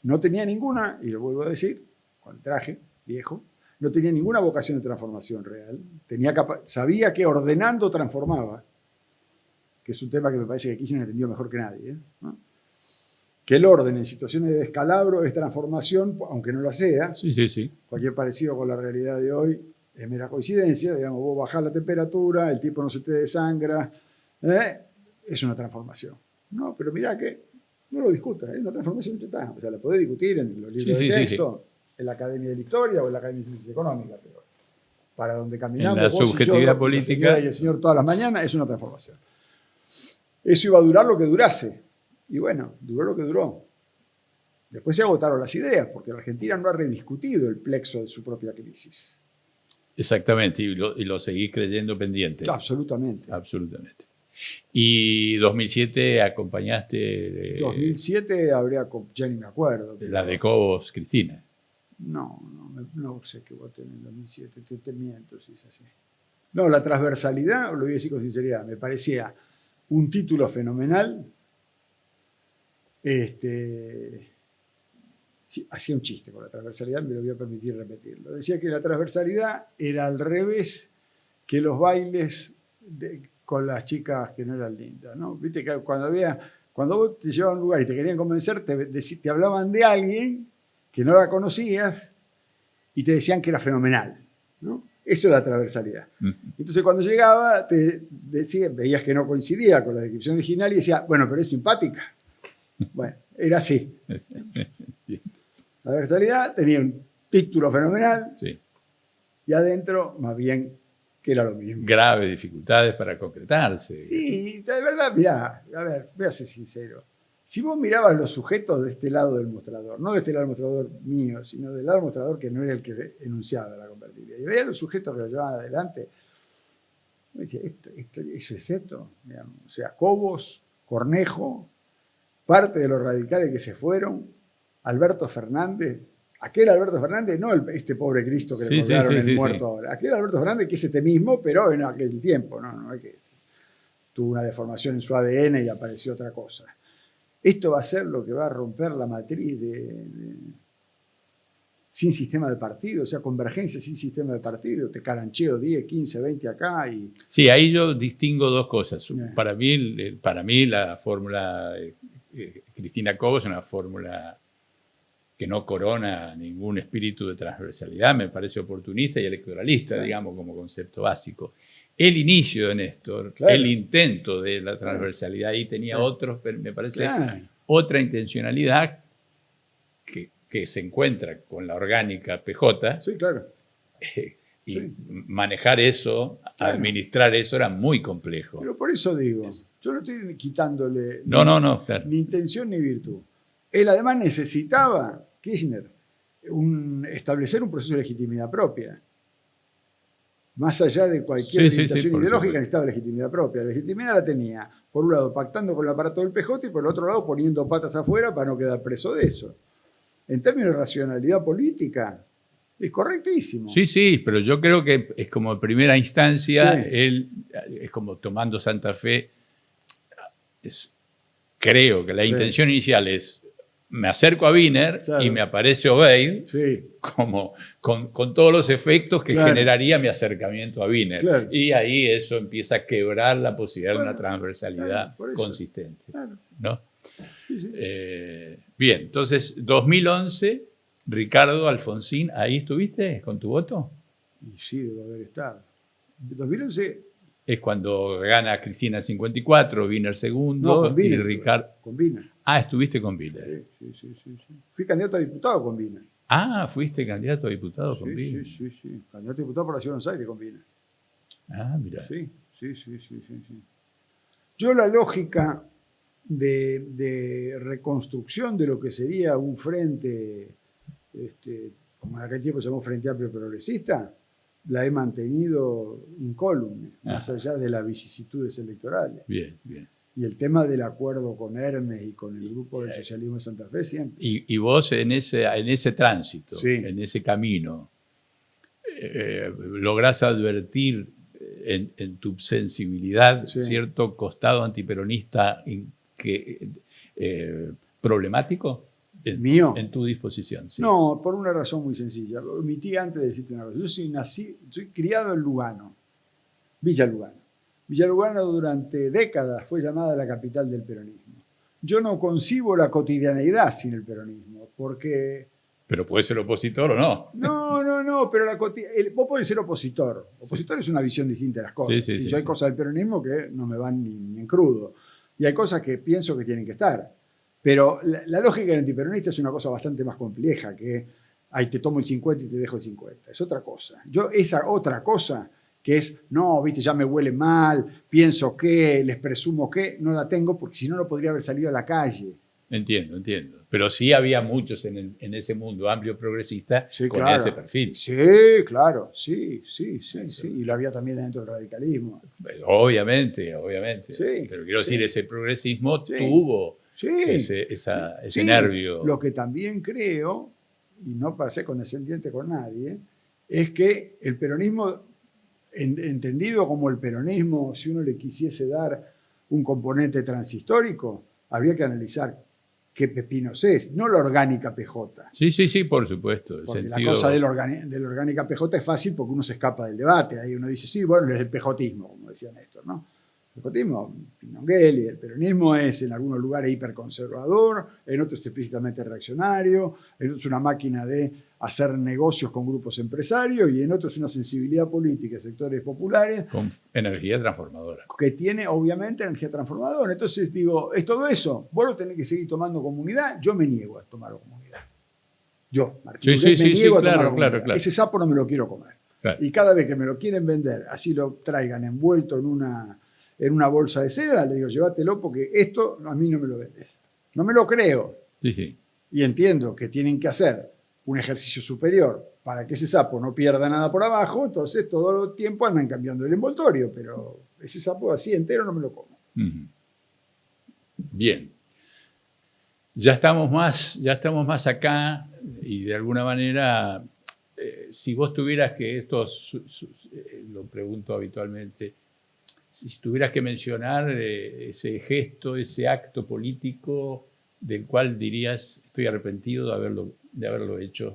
No tenía ninguna, y lo vuelvo a decir, con el traje viejo, no tenía ninguna vocación de transformación real. Sabía que ordenando transformaba, que es un tema que me parece que Kirchner entendió mejor que nadie, ¿no? Que el orden en situaciones de descalabro es transformación, aunque no lo sea. Sí, sí, sí. Cualquier parecido con la realidad de hoy es mera coincidencia. Digamos, vos bajás la temperatura, el tipo no se te desangra, es una transformación. No, pero mirá que no lo discutas, es una transformación total. O sea, la podés discutir en los libros de texto, en la Academia de la Historia o en la Academia de Ciencias Económicas, pero para donde caminamos, en la vos subjetividad y yo, política y el señor todas las mañanas, es una transformación. Eso iba a durar lo que durase. Y bueno, duró lo que duró. Después se agotaron las ideas, porque la Argentina no ha rediscutido el plexo de su propia crisis. Exactamente, y lo seguís creyendo pendiente. Absolutamente. Absolutamente. ¿Y 2007 acompañaste? 2007 ya ni me acuerdo. La de Cobos, Cristina. No sé qué voté en el 2007, te miento si es así. No, la transversalidad, lo voy a decir con sinceridad, me parecía un título fenomenal. Sí, hacía un chiste con la transversalidad, me lo voy a permitir repetirlo. Decía que la transversalidad era al revés que los bailes con las chicas que no eran lindas, ¿no? Viste que cuando vos te llevaban a un lugar y te querían convencer, te hablaban de alguien que no la conocías y te decían que era fenomenal, ¿no? Eso es la transversalidad. Entonces cuando llegaba, veías que no coincidía con la descripción original y decía, bueno, pero es simpática. Bueno, era así. La transversalidad tenía un título fenomenal, sí, y adentro, más bien, que era lo mismo. Graves dificultades para concretarse. Sí, de verdad, mirá, a ver, voy a ser sincero. Si vos mirabas los sujetos de este lado del mostrador, no de este lado del mostrador mío, sino del lado del mostrador que no era el que enunciaba la convertibilidad, y veías los sujetos que lo llevaban adelante, me decía, ¿eso es esto? Digamos, o sea, Cobos, Cornejo, parte de los radicales que se fueron, Alberto Fernández, aquel Alberto Fernández, no este pobre Cristo que le colgaron el muerto ahora, aquel Alberto Fernández que es este mismo, pero en aquel tiempo, no es que tuvo una deformación en su ADN y apareció otra cosa. Esto va a ser lo que va a romper la matriz sin sistema de partido, o sea, convergencia sin sistema de partido, te calancheo 10, 15, 20 acá y... Sí, ahí yo distingo dos cosas. Para mí la fórmula Cristina Cobos es una fórmula que no corona ningún espíritu de transversalidad, me parece oportunista y electoralista, claro, digamos, como concepto básico. El inicio de Néstor, claro, el intento de la transversalidad, ahí tenía me parece, claro, otra intencionalidad que se encuentra con la orgánica PJ. Sí, claro. Y sí, manejar eso, claro, administrar eso era muy complejo. Pero por eso digo, yo no estoy quitándole claro, ni intención ni virtud. Él además necesitaba, Kirchner, establecer un proceso de legitimidad propia. Más allá de cualquier orientación ideológica, necesitaba legitimidad propia. La legitimidad la tenía, por un lado, pactando con el aparato del PJ y por el otro lado, poniendo patas afuera para no quedar preso de eso. En términos de racionalidad política, es correctísimo. Sí, pero yo creo que es como primera instancia, sí, él es como tomando Santa Fe. Creo que la intención inicial es, me acerco a Wiener, claro, y me aparece Obeid, sí, como con todos los efectos que, claro, generaría mi acercamiento a Wiener. Claro. Y ahí eso empieza a quebrar la posibilidad, claro, de una transversalidad, claro, consistente. Claro. ¿No? Sí, sí. Bien, entonces 2011, Ricardo Alfonsín, ¿ahí estuviste con tu voto? Y sí, debo haber estado. 2011... Es cuando gana Cristina el 54, Wiener segundo, no, con Wiener, y Ricardo... Con Wiener. Ah, estuviste con Wiener. Sí. Fui candidato a diputado con Wiener. Ah, fuiste candidato a diputado con Wiener. Sí. Candidato a diputado por la Ciudad de Buenos Aires con Wiener. Ah, mira. Sí. Yo la lógica de reconstrucción de lo que sería un frente, como en aquel tiempo se llamó Frente Amplio Progresista, la he mantenido incólume, más allá de las vicisitudes electorales. Bien. Y el tema del acuerdo con Hermes y con el grupo del socialismo de Santa Fe siempre. Y vos en ese tránsito, Sí. en ese camino, lográs advertir en tu sensibilidad Sí. cierto costado antiperonista problemático ¿Mío? en tu disposición. Sí. No, por una razón muy sencilla. Lo omití antes de decirte una cosa. Yo soy criado en Lugano, Villa Lugano. Villa Lugano durante décadas fue llamada la capital del peronismo. Yo no concibo la cotidianeidad sin el peronismo, porque... Pero puede ser opositor o no. No, pero vos podés ser opositor. Opositor es una visión distinta de las cosas. Sí, Yo hay cosas del peronismo que no me van ni en crudo. Y hay cosas que pienso que tienen que estar. Pero la lógica del antiperonista es una cosa bastante más compleja que ahí te tomo el 50 y te dejo el 50. Es otra cosa. Yo esa otra cosa que es, no, viste, ya me huele mal, pienso que, les presumo que, no la tengo porque si no, no podría haber salido a la calle. Entiendo. Pero sí había muchos en ese mundo amplio progresista Sí, con claro. ese perfil. Sí, claro, sí. Y lo había también dentro del radicalismo. Obviamente. Sí, Pero quiero decir, ese progresismo Sí. tuvo Sí, ese sí. nervio. Lo que también creo, y no para ser condescendiente con nadie, es que el peronismo, entendido como el peronismo, si uno le quisiese dar un componente transhistórico, habría que analizar qué pepinos es, no la orgánica PJ. Sí, por supuesto. El Porque sentido... la cosa de la orgánica PJ es fácil porque uno se escapa del debate. Ahí uno dice, sí, bueno, es el pejotismo, como decía Néstor, ¿no? El pejotismo, Pinonguelli, el peronismo es en algunos lugares hiperconservador, en otros es explícitamente reaccionario, en otros es una máquina de hacer negocios con grupos empresarios y en otros una sensibilidad política de sectores populares Con energía transformadora. que tiene obviamente energía transformadora. Entonces digo, es todo eso, vos lo tenés que seguir tomando comunidad, yo me niego a tomarlo comunidad. Yo, Martín, Sí, me niego a tomarlo claro. comunidad. Ese sapo no me lo quiero comer. Claro. Y cada vez que me lo quieren vender, así lo traigan envuelto en una bolsa de seda, le digo, llévatelo porque esto a mí no me lo vendes. No me lo creo. Sí. Y entiendo que tienen que hacer un ejercicio superior para que ese sapo no pierda nada por abajo, entonces todo el tiempo andan cambiando el envoltorio, pero ese sapo así entero no me lo como. Bien. Ya estamos más acá y de alguna manera, si vos tuvieras que, lo pregunto habitualmente, si tuvieras que mencionar ese gesto, ese acto político del cual dirías, estoy arrepentido de haberlo hecho,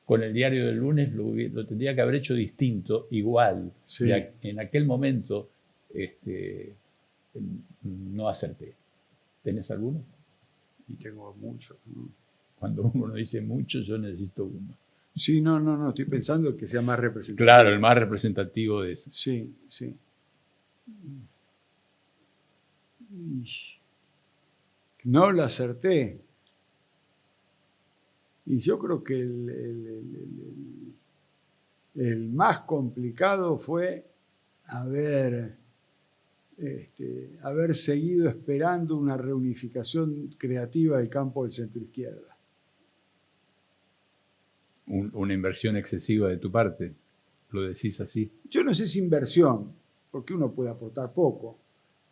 con el diario del lunes lo tendría que haber hecho distinto, igual. Sí. En aquel momento no acerté. ¿Tenés alguno? Y tengo mucho, ¿no? Cuando uno dice mucho, yo necesito uno. Sí, no, estoy pensando que sea más representativo. Claro, el más representativo de eso. Sí. No la acerté. Y yo creo que el más complicado fue haber seguido esperando una reunificación creativa del campo del centro izquierda. Una inversión excesiva de tu parte, lo decís así. Yo no sé si inversión, porque uno puede aportar poco.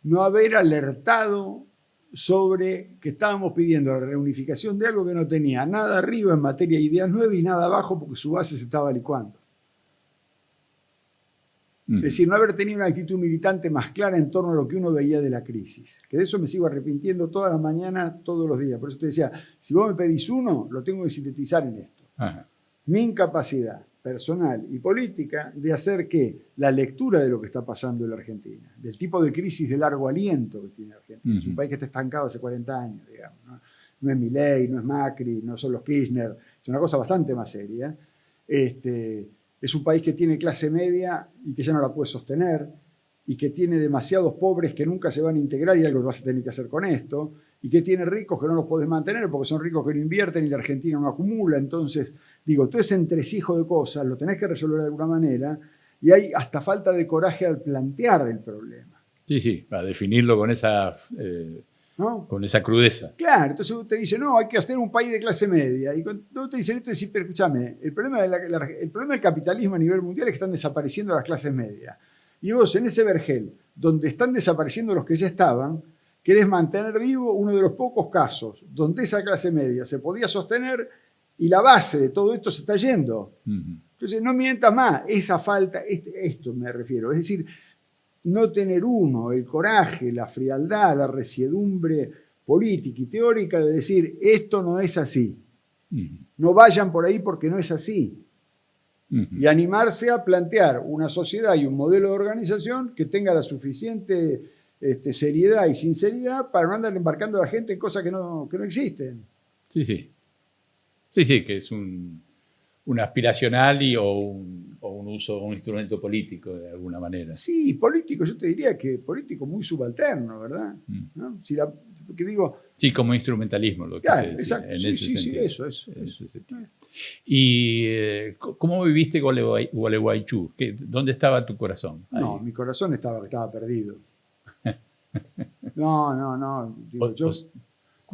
No haber alertado sobre que estábamos pidiendo la reunificación de algo que no tenía nada arriba en materia de ideas nuevas y nada abajo porque su base se estaba licuando. Es decir, no haber tenido una actitud militante más clara en torno a lo que uno veía de la crisis. Que de eso me sigo arrepintiendo todas las mañanas, todos los días. Por eso te decía, si vos me pedís uno, lo tengo que sintetizar en esto. Ajá. Mi incapacidad personal y política de hacer que la lectura de lo que está pasando en la Argentina, del tipo de crisis de largo aliento que tiene Argentina, es un país que está estancado hace 40 años, digamos, no es Milei, no es Macri, no son los Kirchner, es una cosa bastante más seria. Es un país que tiene clase media y que ya no la puede sostener, y que tiene demasiados pobres que nunca se van a integrar y algo vas a tener que hacer con esto, y que tiene ricos que no los podés mantener porque son ricos que no invierten y la Argentina no acumula. Entonces, digo, todo ese entresijo de cosas lo tenés que resolver de alguna manera y hay hasta falta de coraje al plantear el problema. Sí, para definirlo con esa, ¿no? Con esa crudeza. Claro, entonces usted dice, no, hay que hacer un país de clase media. Y cuando te dicen esto, decís, pero escúchame, el problema del capitalismo a nivel mundial es que están desapareciendo las clases medias. Y vos en ese vergel, donde están desapareciendo los que ya estaban, querés mantener vivo uno de los pocos casos donde esa clase media se podía sostener y la base de todo esto se está yendo. Entonces, no mientas más, esa falta, esto me refiero, es decir, no tener uno el coraje, la frialdad, la resiedumbre política y teórica de decir, esto no es así. No vayan por ahí porque no es así. Y animarse a plantear una sociedad y un modelo de organización que tenga la suficiente seriedad y sinceridad para no andar embarcando a la gente en cosas que no existen. Sí, sí. Sí, sí, que es un aspiracional o un uso, un instrumento político de alguna manera. Sí, político, yo te diría que político muy subalterno, ¿verdad? ¿No? Que digo, sí, como instrumentalismo, lo que se decía, exacto, en sí, ese sentido. Sí, eso. ¿Y cómo viviste Gualeguaychú? ¿Dónde estaba tu corazón? Ahí. No, mi corazón estaba perdido. No. Digo, yo,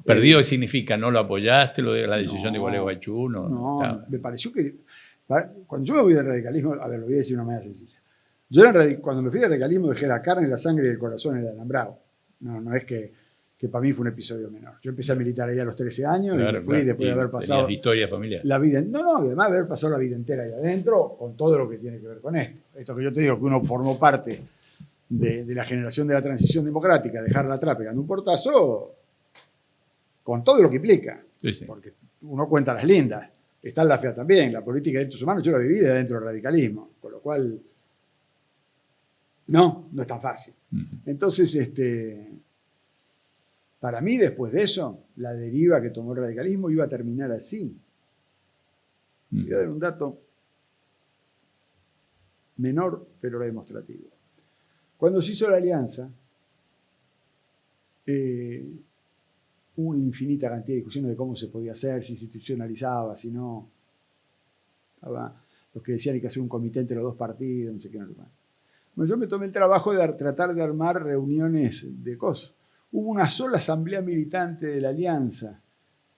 perdido significa no lo apoyaste, la decisión de Gualeguaychú. No, me pareció que cuando yo me voy del radicalismo, a ver, lo voy a decir de una manera sencilla. Cuando me fui del radicalismo dejé la carne, la sangre y el corazón en el alambrado. No es que para mí fue un episodio menor. Yo empecé a militar ahí a los 13 años y me fui después de haber pasado historia familiar. La vida, además de haber pasado la vida entera ahí adentro, con todo lo que tiene que ver con esto. Esto que yo te digo, que uno formó parte de la generación de la transición democrática, dejarla atrás pegando un portazo, con todo lo que implica. Sí. Porque uno cuenta las lindas. Está en la FEA también, la política de derechos humanos, yo la viví de dentro del radicalismo, con lo cual no es tan fácil. Entonces, para mí, después de eso, la deriva que tomó el radicalismo iba a terminar así. Voy a dar un dato menor, pero demostrativo. Cuando se hizo la alianza, hubo una infinita cantidad de discusiones de cómo se podía hacer, si se institucionalizaba, si no. Estaba los que decían que hay que hacer un comité entre los dos partidos, no sé qué, no sé más. Bueno, yo me tomé el trabajo de tratar de armar reuniones de cosas. Hubo una sola asamblea militante de la Alianza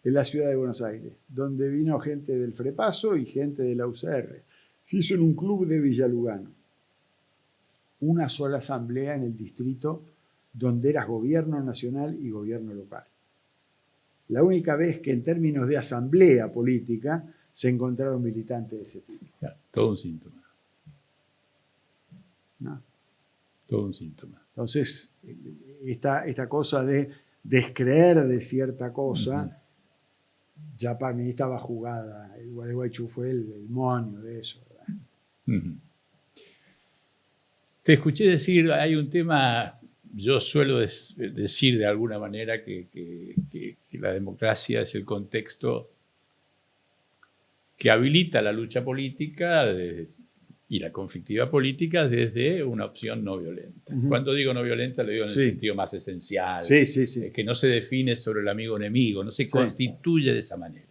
en la ciudad de Buenos Aires, donde vino gente del FREPASO y gente de la UCR. Se hizo en un club de Villa Lugano. Una sola asamblea en el distrito donde eras gobierno nacional y gobierno local. La única vez que en términos de asamblea política se encontraron militantes de ese tipo. Claro, todo un síntoma. ¿No? Todo un síntoma. Entonces, esta cosa de descreer de cierta cosa, ya para mí estaba jugada. El Gualeguaychú fue el moño de eso, ¿verdad? Te escuché decir, hay un tema, yo suelo decir de alguna manera que la democracia es el contexto que habilita la lucha política y la conflictiva política desde una opción no violenta. Cuando digo no violenta, lo digo en el sentido más esencial, que no se define sobre el amigo enemigo, no se constituye de esa manera.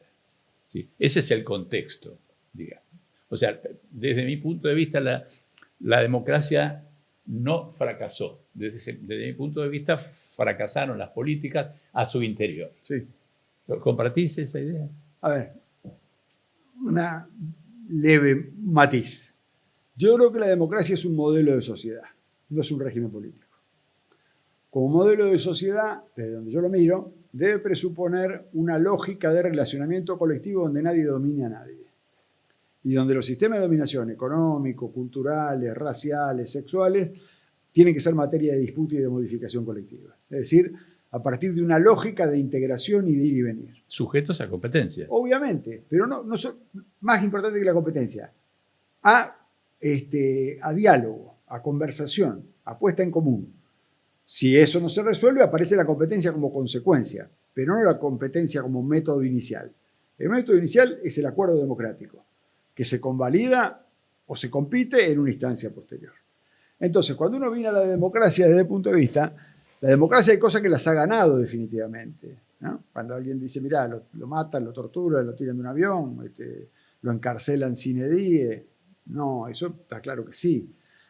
¿Sí? Ese es el contexto, digamos. O sea, desde mi punto de vista, la democracia no fracasó. Desde mi punto de vista, fracasaron las políticas a su interior. Sí. ¿Compartís esa idea? A ver, una leve matiz. Yo creo que la democracia es un modelo de sociedad, no es un régimen político. Como modelo de sociedad, desde donde yo lo miro, debe presuponer una lógica de relacionamiento colectivo donde nadie domine a nadie. Y donde los sistemas de dominación económicos, culturales, raciales, sexuales, tienen que ser materia de disputa y de modificación colectiva. Es decir, a partir de una lógica de integración y de ir y venir. Sujetos a competencia. Obviamente, pero no son más importante que la competencia. A diálogo, a conversación, a puesta en común. Si eso no se resuelve, aparece la competencia como consecuencia, pero no la competencia como método inicial. El método inicial es el acuerdo democrático, que se convalida o se compite en una instancia posterior. Entonces, cuando uno viene a la democracia desde el punto de vista, la democracia hay cosas que las ha ganado definitivamente, ¿no? Cuando alguien dice, mirá, lo matan, lo torturan, lo tiran de un avión, lo encarcelan sine die. No, eso está claro que sí.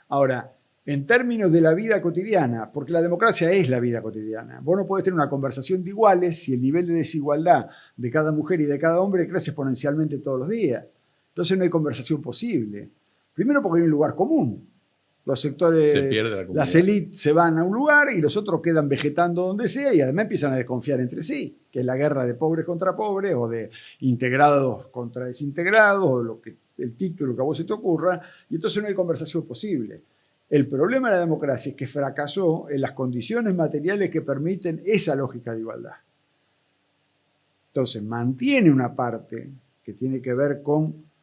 Ahora, en términos de la vida cotidiana, porque la democracia es la vida cotidiana, vos no podés tener una conversación de iguales si el nivel de desigualdad de cada mujer y de cada hombre crece exponencialmente todos los días. Entonces no hay conversación posible. Primero porque hay un lugar común. Los sectores, se pierde la comunidad. las élites se van a un lugar y los otros quedan vegetando donde sea y además empiezan a desconfiar entre sí, que es la guerra de pobres contra pobres o de integrados contra desintegrados o el título que a vos se te ocurra, y entonces no hay conversación posible. El problema de la democracia es que fracasó en las condiciones materiales que permiten esa lógica de igualdad. Entonces mantiene una parte que tiene que ver con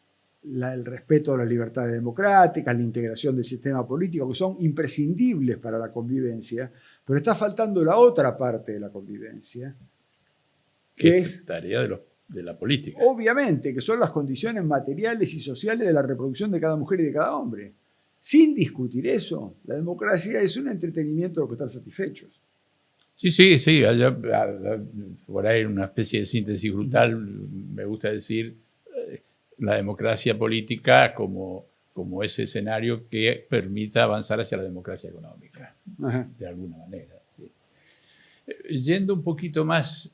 el respeto a las libertades democráticas, la integración del sistema político, que son imprescindibles para la convivencia, pero está faltando la otra parte de la convivencia, que es tarea de la política. Obviamente, que son las condiciones materiales y sociales de la reproducción de cada mujer y de cada hombre. Sin discutir eso, la democracia es un entretenimiento de los que están satisfechos. Sí. Por ahí una especie de síntesis brutal, me gusta decir la democracia política como ese escenario que permita avanzar hacia la democracia económica, Ajá. de alguna manera. ¿Sí? Yendo un poquito más,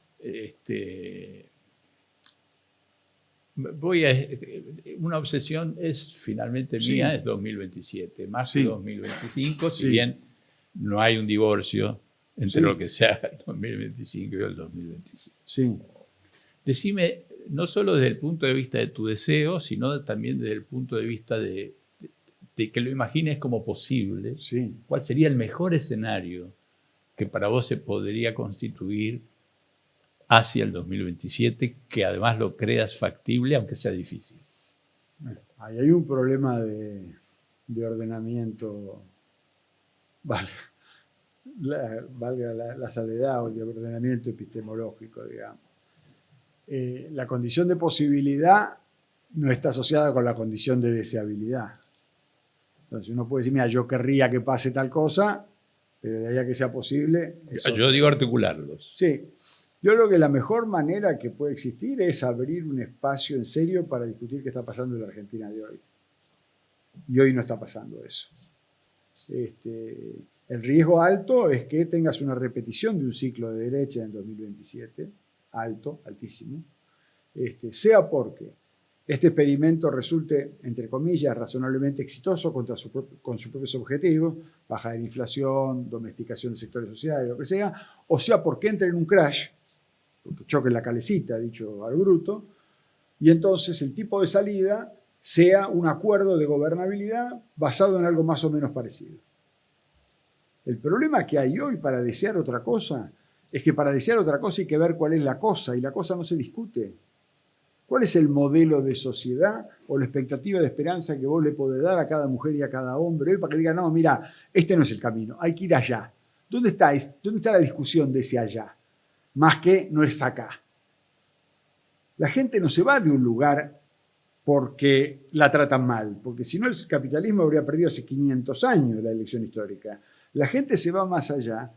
una obsesión es finalmente mía, es 2027, marzo de 2025, si bien no hay un divorcio entre lo que sea el 2025 y el 2025. Sí. Decime, no solo desde el punto de vista de tu deseo, sino también desde el punto de vista de que lo imagines como posible, ¿cuál sería el mejor escenario que para vos se podría constituir hacia el 2027, que además lo creas factible, aunque sea difícil? Bueno, ahí hay un problema de ordenamiento, valga la salvedad, o de ordenamiento epistemológico, digamos. La condición de posibilidad no está asociada con la condición de deseabilidad. Entonces uno puede decir, mira, yo querría que pase tal cosa, pero de ahí a que sea posible... Yo digo articularlos. Sí. Yo creo que la mejor manera que puede existir es abrir un espacio en serio para discutir qué está pasando en la Argentina de hoy. Y hoy no está pasando eso. El riesgo alto es que tengas una repetición de un ciclo de derecha en 2027, altísimo, sea porque este experimento resulte, entre comillas, razonablemente exitoso con sus propios objetivos, baja de la inflación, domesticación de sectores sociales, lo que sea, o sea porque entre en un crash, porque choque la calecita, dicho al bruto, y entonces el tipo de salida sea un acuerdo de gobernabilidad basado en algo más o menos parecido. El problema que hay hoy para desear otra cosa es que para desear otra cosa hay que ver cuál es la cosa, y la cosa no se discute. ¿Cuál es el modelo de sociedad o la expectativa de esperanza que vos le podés dar a cada mujer y a cada hombre hoy para que diga, no, mira, este no es el camino, hay que ir allá? ¿Dónde está la discusión de ese allá? Más que no es acá. La gente no se va de un lugar porque la tratan mal, porque si no el capitalismo habría perdido hace 500 años la elección histórica. La gente se va más allá,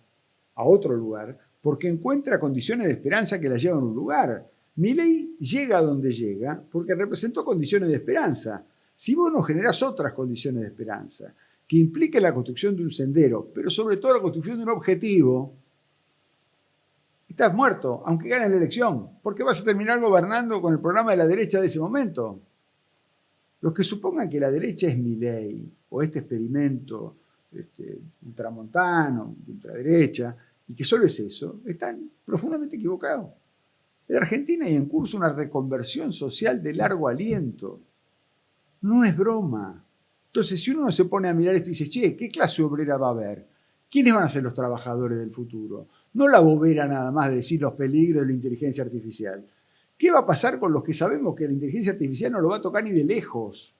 a otro lugar, porque encuentra condiciones de esperanza que la llevan a un lugar. Milei llega a donde llega porque representó condiciones de esperanza. Si vos no generás otras condiciones de esperanza, que implique la construcción de un sendero, pero sobre todo la construcción de un objetivo, estás muerto, aunque ganes la elección, porque vas a terminar gobernando con el programa de la derecha de ese momento. Los que supongan que la derecha es Milei, o este experimento ultramontano, de ultraderecha, y que solo es eso, están profundamente equivocados. En Argentina hay en curso una reconversión social de largo aliento. No es broma. Entonces, si uno no se pone a mirar esto y dice, che, ¿qué clase obrera va a haber? ¿Quiénes van a ser los trabajadores del futuro? No la bobera nada más de decir los peligros de la inteligencia artificial. ¿Qué va a pasar con los que sabemos que la inteligencia artificial no lo va a tocar ni de lejos?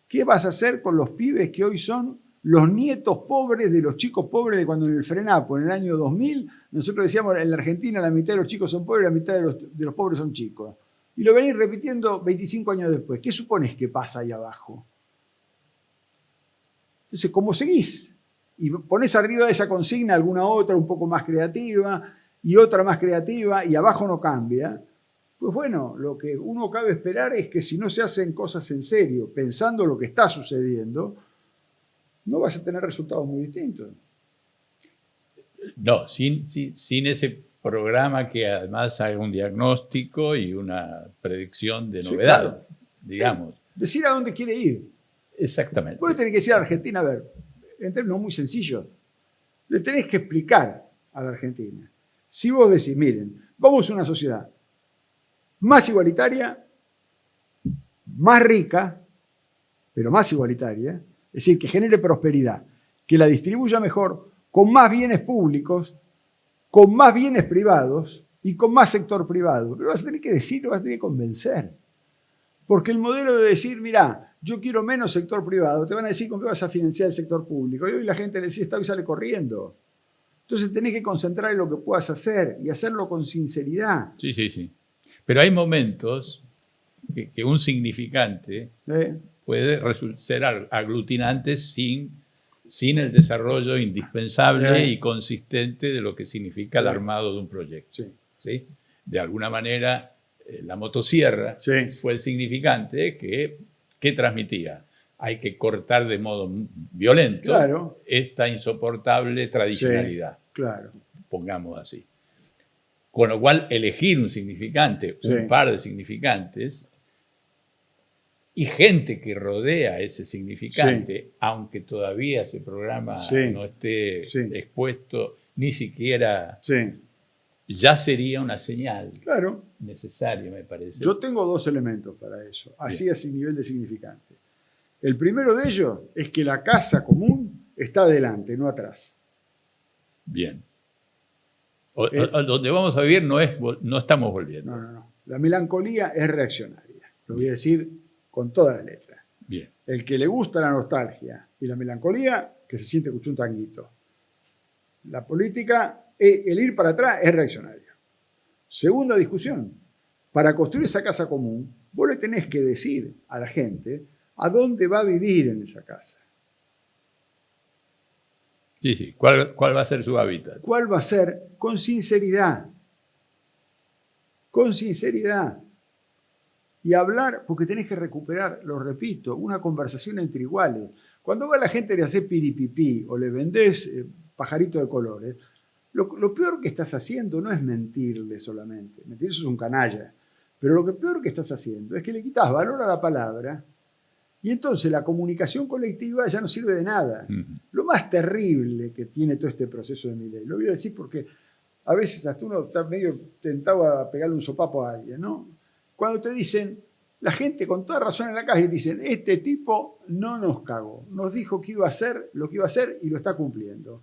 ¿Qué vas a hacer con los pibes que hoy son los nietos pobres de los chicos pobres de cuando en el Frenapo, en el año 2000, nosotros decíamos en la Argentina la mitad de los chicos son pobres, la mitad de los pobres son chicos? Y lo venís repitiendo 25 años después. ¿Qué supones que pasa ahí abajo? Entonces, ¿cómo seguís? Y ponés arriba de esa consigna alguna otra un poco más creativa y otra más creativa y abajo no cambia. Pues bueno, lo que uno cabe esperar es que si no se hacen cosas en serio, pensando lo que está sucediendo, no vas a tener resultados muy distintos. No, sin ese programa que además haga un diagnóstico y una predicción de novedad, claro, digamos. Decir a dónde quiere ir. Exactamente. Vos le tenés que decir a la Argentina, a ver, en términos muy sencillos, le tenés que explicar a la Argentina. Si vos decís, miren, vamos a una sociedad más igualitaria, más rica, pero más igualitaria, es decir, que genere prosperidad, que la distribuya mejor, con más bienes públicos, con más bienes privados y con más sector privado. Pero vas a tener que decirlo, vas a tener que convencer. Porque el modelo de decir, mirá, yo quiero menos sector privado, te van a decir con qué vas a financiar el sector público. Y hoy la gente le dice, está y sale corriendo. Entonces tenés que concentrar en lo que puedas hacer y hacerlo con sinceridad. Sí, sí, sí. Pero hay momentos que un significante puede ser aglutinante sin el desarrollo indispensable y consistente de lo que significa el armado de un proyecto. Sí. ¿Sí? De alguna manera, la motosierra fue el significante que transmitía. Hay que cortar de modo violento esta insoportable tradicionalidad. Sí, claro. Pongamos así. Con lo cual, elegir un significante, un par de significantes, y gente que rodea ese significante, aunque todavía ese programa no esté expuesto ni siquiera, ya sería una señal necesaria, me parece. Yo tengo dos elementos para eso, así a ese nivel de significante. El primero de ellos es que la casa común está adelante, no atrás. Bien. Donde vamos a vivir no estamos volviendo. No. La melancolía es reaccionaria. Lo voy a decir con todas las letras. Bien. El que le gusta la nostalgia y la melancolía, que se siente escuchando un tanguito. La política, el ir para atrás es reaccionario. Segunda discusión. Para construir esa casa común, vos le tenés que decir a la gente a dónde va a vivir en esa casa. Sí. ¿Cuál va a ser su hábitat? ¿Cuál va a ser? Con sinceridad. Con sinceridad. Y hablar, porque tenés que recuperar, lo repito, una conversación entre iguales. Cuando va la gente le hace piripipí o le vendés pajarito de colores, lo peor que estás haciendo no es mentirle solamente. Mentir, eso es un canalla. Pero lo peor que estás haciendo es que le quitas valor a la palabra y entonces la comunicación colectiva ya no sirve de nada. Lo más terrible que tiene todo este proceso de Milei, lo voy a decir porque a veces hasta uno está medio tentado a pegarle un sopapo a alguien, ¿no? Cuando te dicen, la gente con toda razón en la calle, dicen, este tipo no nos cagó, nos dijo que iba a hacer lo que iba a hacer y lo está cumpliendo.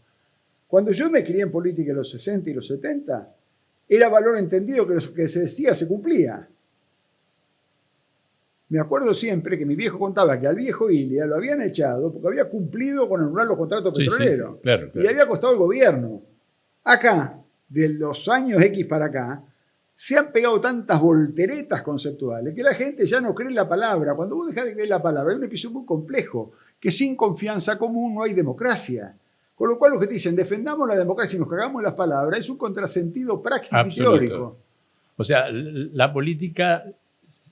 Cuando yo me crié en política en los 60 y los 70, era valor entendido que lo que se decía se cumplía. Me acuerdo siempre que mi viejo contaba que al viejo Ilia lo habían echado porque había cumplido con anular los contratos petroleros. Claro. Y le había costado el gobierno. Acá, de los años X para acá, se han pegado tantas volteretas conceptuales que la gente ya no cree en la palabra. Cuando vos dejás de creer en la palabra, hay un episodio muy complejo, que sin confianza común no hay democracia. Con lo cual los que te dicen, defendamos la democracia y nos cagamos en las palabras, es un contrasentido práctico y teórico. O sea, la política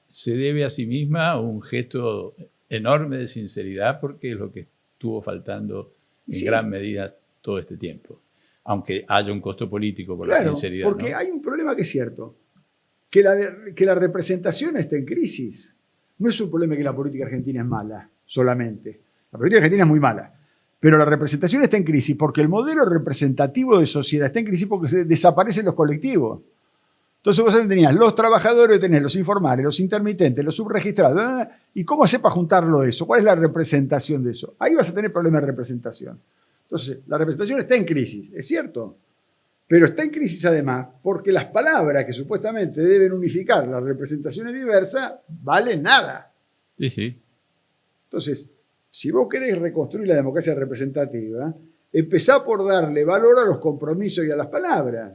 se debe a sí misma un gesto enorme de sinceridad porque es lo que estuvo faltando en gran medida todo este tiempo. Aunque haya un costo político por la sinceridad. Porque hay un problema que es cierto, que la representación está en crisis. No es un problema que la política argentina es mala solamente. La política argentina es muy mala. Pero la representación está en crisis porque el modelo representativo de sociedad está en crisis porque desaparecen los colectivos. Entonces vos tenías los trabajadores, tenés los informales, los intermitentes, los subregistrados. ¿Y cómo haces para juntarlo eso? ¿Cuál es la representación de eso? Ahí vas a tener problemas de representación. Entonces, la representación está en crisis, es cierto. Pero está en crisis además porque las palabras que supuestamente deben unificar las representaciones diversas valen nada. Sí. Entonces, si vos querés reconstruir la democracia representativa, empezá por darle valor a los compromisos y a las palabras.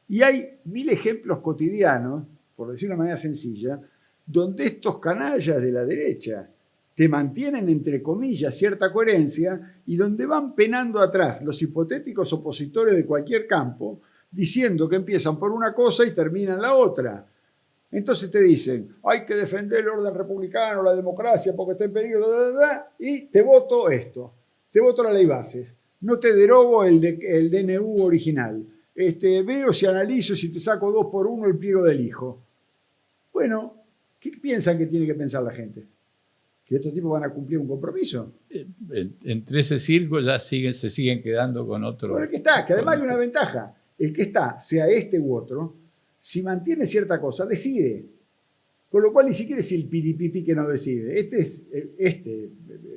Y hay 1000 ejemplos cotidianos, por decir de una manera sencilla, donde estos canallas de la derecha te mantienen, entre comillas, cierta coherencia y donde van penando atrás los hipotéticos opositores de cualquier campo, diciendo que empiezan por una cosa y terminan la otra. Entonces te dicen, hay que defender el orden republicano, la democracia, porque está en peligro, y te voto esto, te voto la ley bases, no te derogo el DNU original, veo si analizo si te saco 2 por 1 el pliego del hijo. Bueno, ¿qué piensan que tiene que pensar la gente? que estos tipos van a cumplir un compromiso. Entre ese circo ya se siguen quedando con otro. Bueno, el que está, que además hay una ventaja. El que está, sea este u otro, si mantiene cierta cosa, decide. Con lo cual ni siquiera es el piripipi que no decide.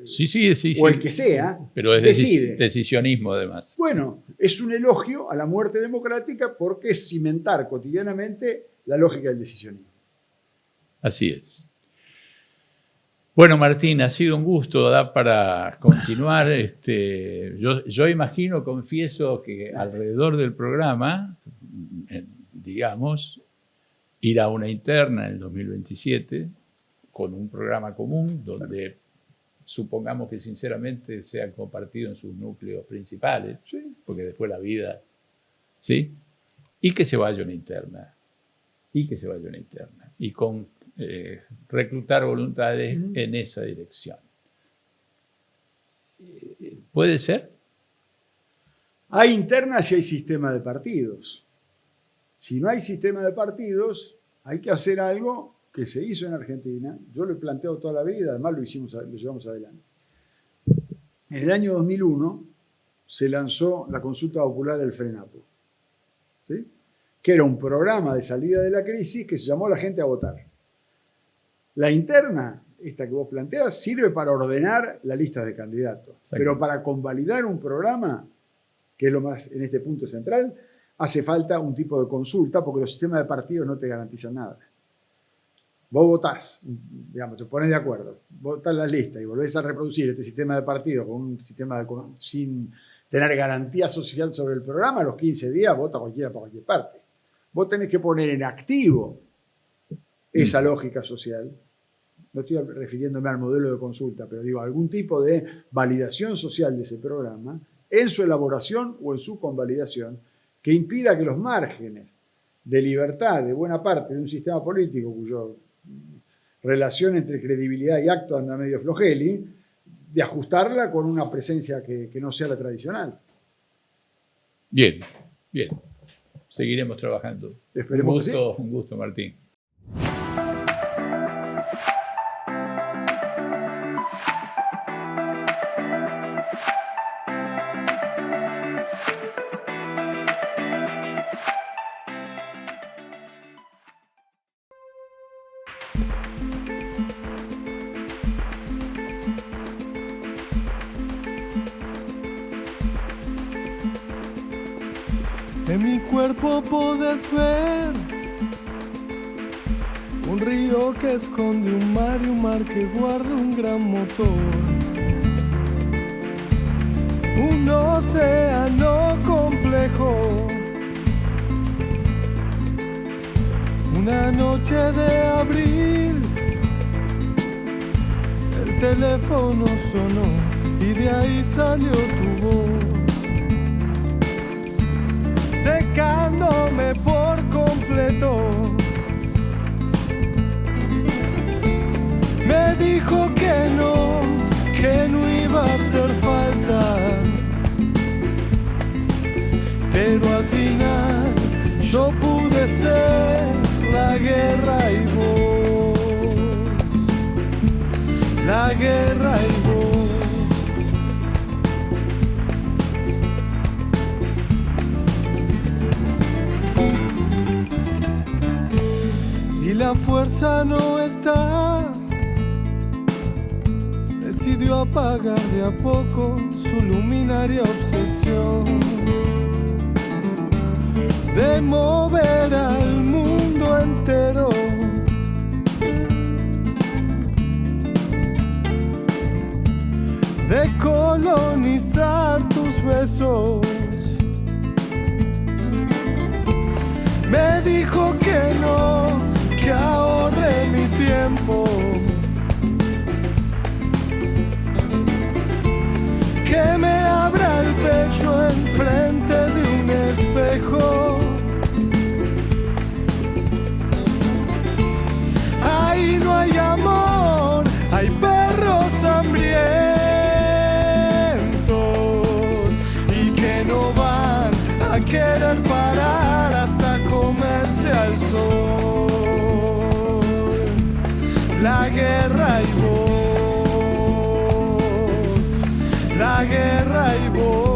Sí. O el que sea, pero es decide. Decisionismo además. Bueno, es un elogio a la muerte democrática porque es cimentar cotidianamente la lógica del decisionismo. Así es. Bueno, Martín, ha sido un gusto, da para continuar. Yo imagino, confieso, que alrededor del programa, digamos, ir a una interna en el 2027 con un programa común donde supongamos que sinceramente sean compartidos en sus núcleos principales, sí, porque después la vida, ¿sí? Y que se vaya a una interna. Y con reclutar voluntades en esa dirección. ¿Puede ser? Hay internas y hay sistema de partidos. Si no hay sistema de partidos, hay que hacer algo que se hizo en Argentina. Yo lo he planteado toda la vida, además lo llevamos adelante. En el año 2001 se lanzó la consulta popular del FRENAPO, ¿sí? Que era un programa de salida de la crisis que se llamó a la gente a votar. La interna, esta que vos planteas, sirve para ordenar la lista de candidatos. Exacto. Pero para convalidar un programa, que es lo más en este punto central, hace falta un tipo de consulta porque los sistemas de partidos no te garantizan nada. Vos votás, digamos, te pones de acuerdo, votás la lista y volvés a reproducir este sistema de partidos con un sistema sin tener garantía social sobre el programa, a los 15 días vota cualquiera para cualquier parte. Vos tenés que poner en activo esa lógica social. No estoy refiriéndome al modelo de consulta, pero digo, algún tipo de validación social de ese programa en su elaboración o en su convalidación que impida que los márgenes de libertad de buena parte de un sistema político cuyo relación entre credibilidad y acto anda medio flojeli, de ajustarla con una presencia que no sea la tradicional. Bien. Seguiremos trabajando. Esperemos que sí. Un gusto, Martín. En mi cuerpo podés ver un río que esconde un mar y un mar que guarda un gran motor. Un océano complejo. Una noche de abril, el teléfono sonó y de ahí salió tu voz. Secándome por completo. Me dijo que no iba a hacer falta. Pero al final yo pude ser la guerra y vos. La guerra y vos. La fuerza no está. Decidió apagar de a poco su luminaria obsesión de mover al mundo entero. De colonizar tus besos. Me dijo que no, que ahorre mi tiempo, que me abra el pecho enfrente de un espejo. Ahí no hay amor, hay perros hambrientos y que no van a querer parar hasta comerse al sol. La guerra y vos. la guerra y vos.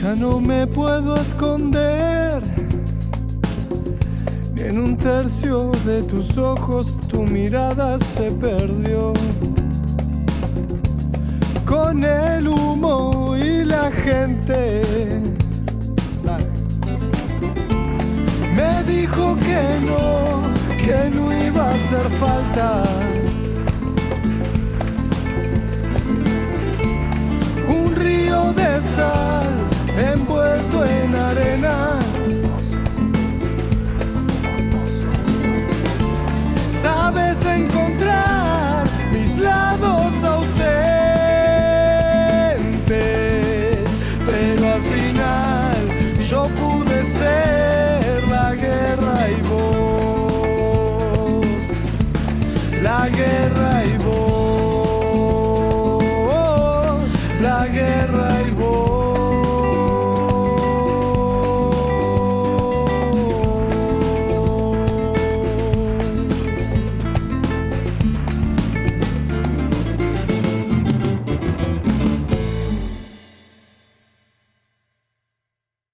Ya no me puedo esconder, ni en un tercio de tus ojos tu mirada se perdió. Con el humo y la gente me dijo que no iba a hacer falta un río de sal envuelto en arena. Sabes encontrar mis lados ausentes, pero al final yo pude ser la guerra y vos, la guerra y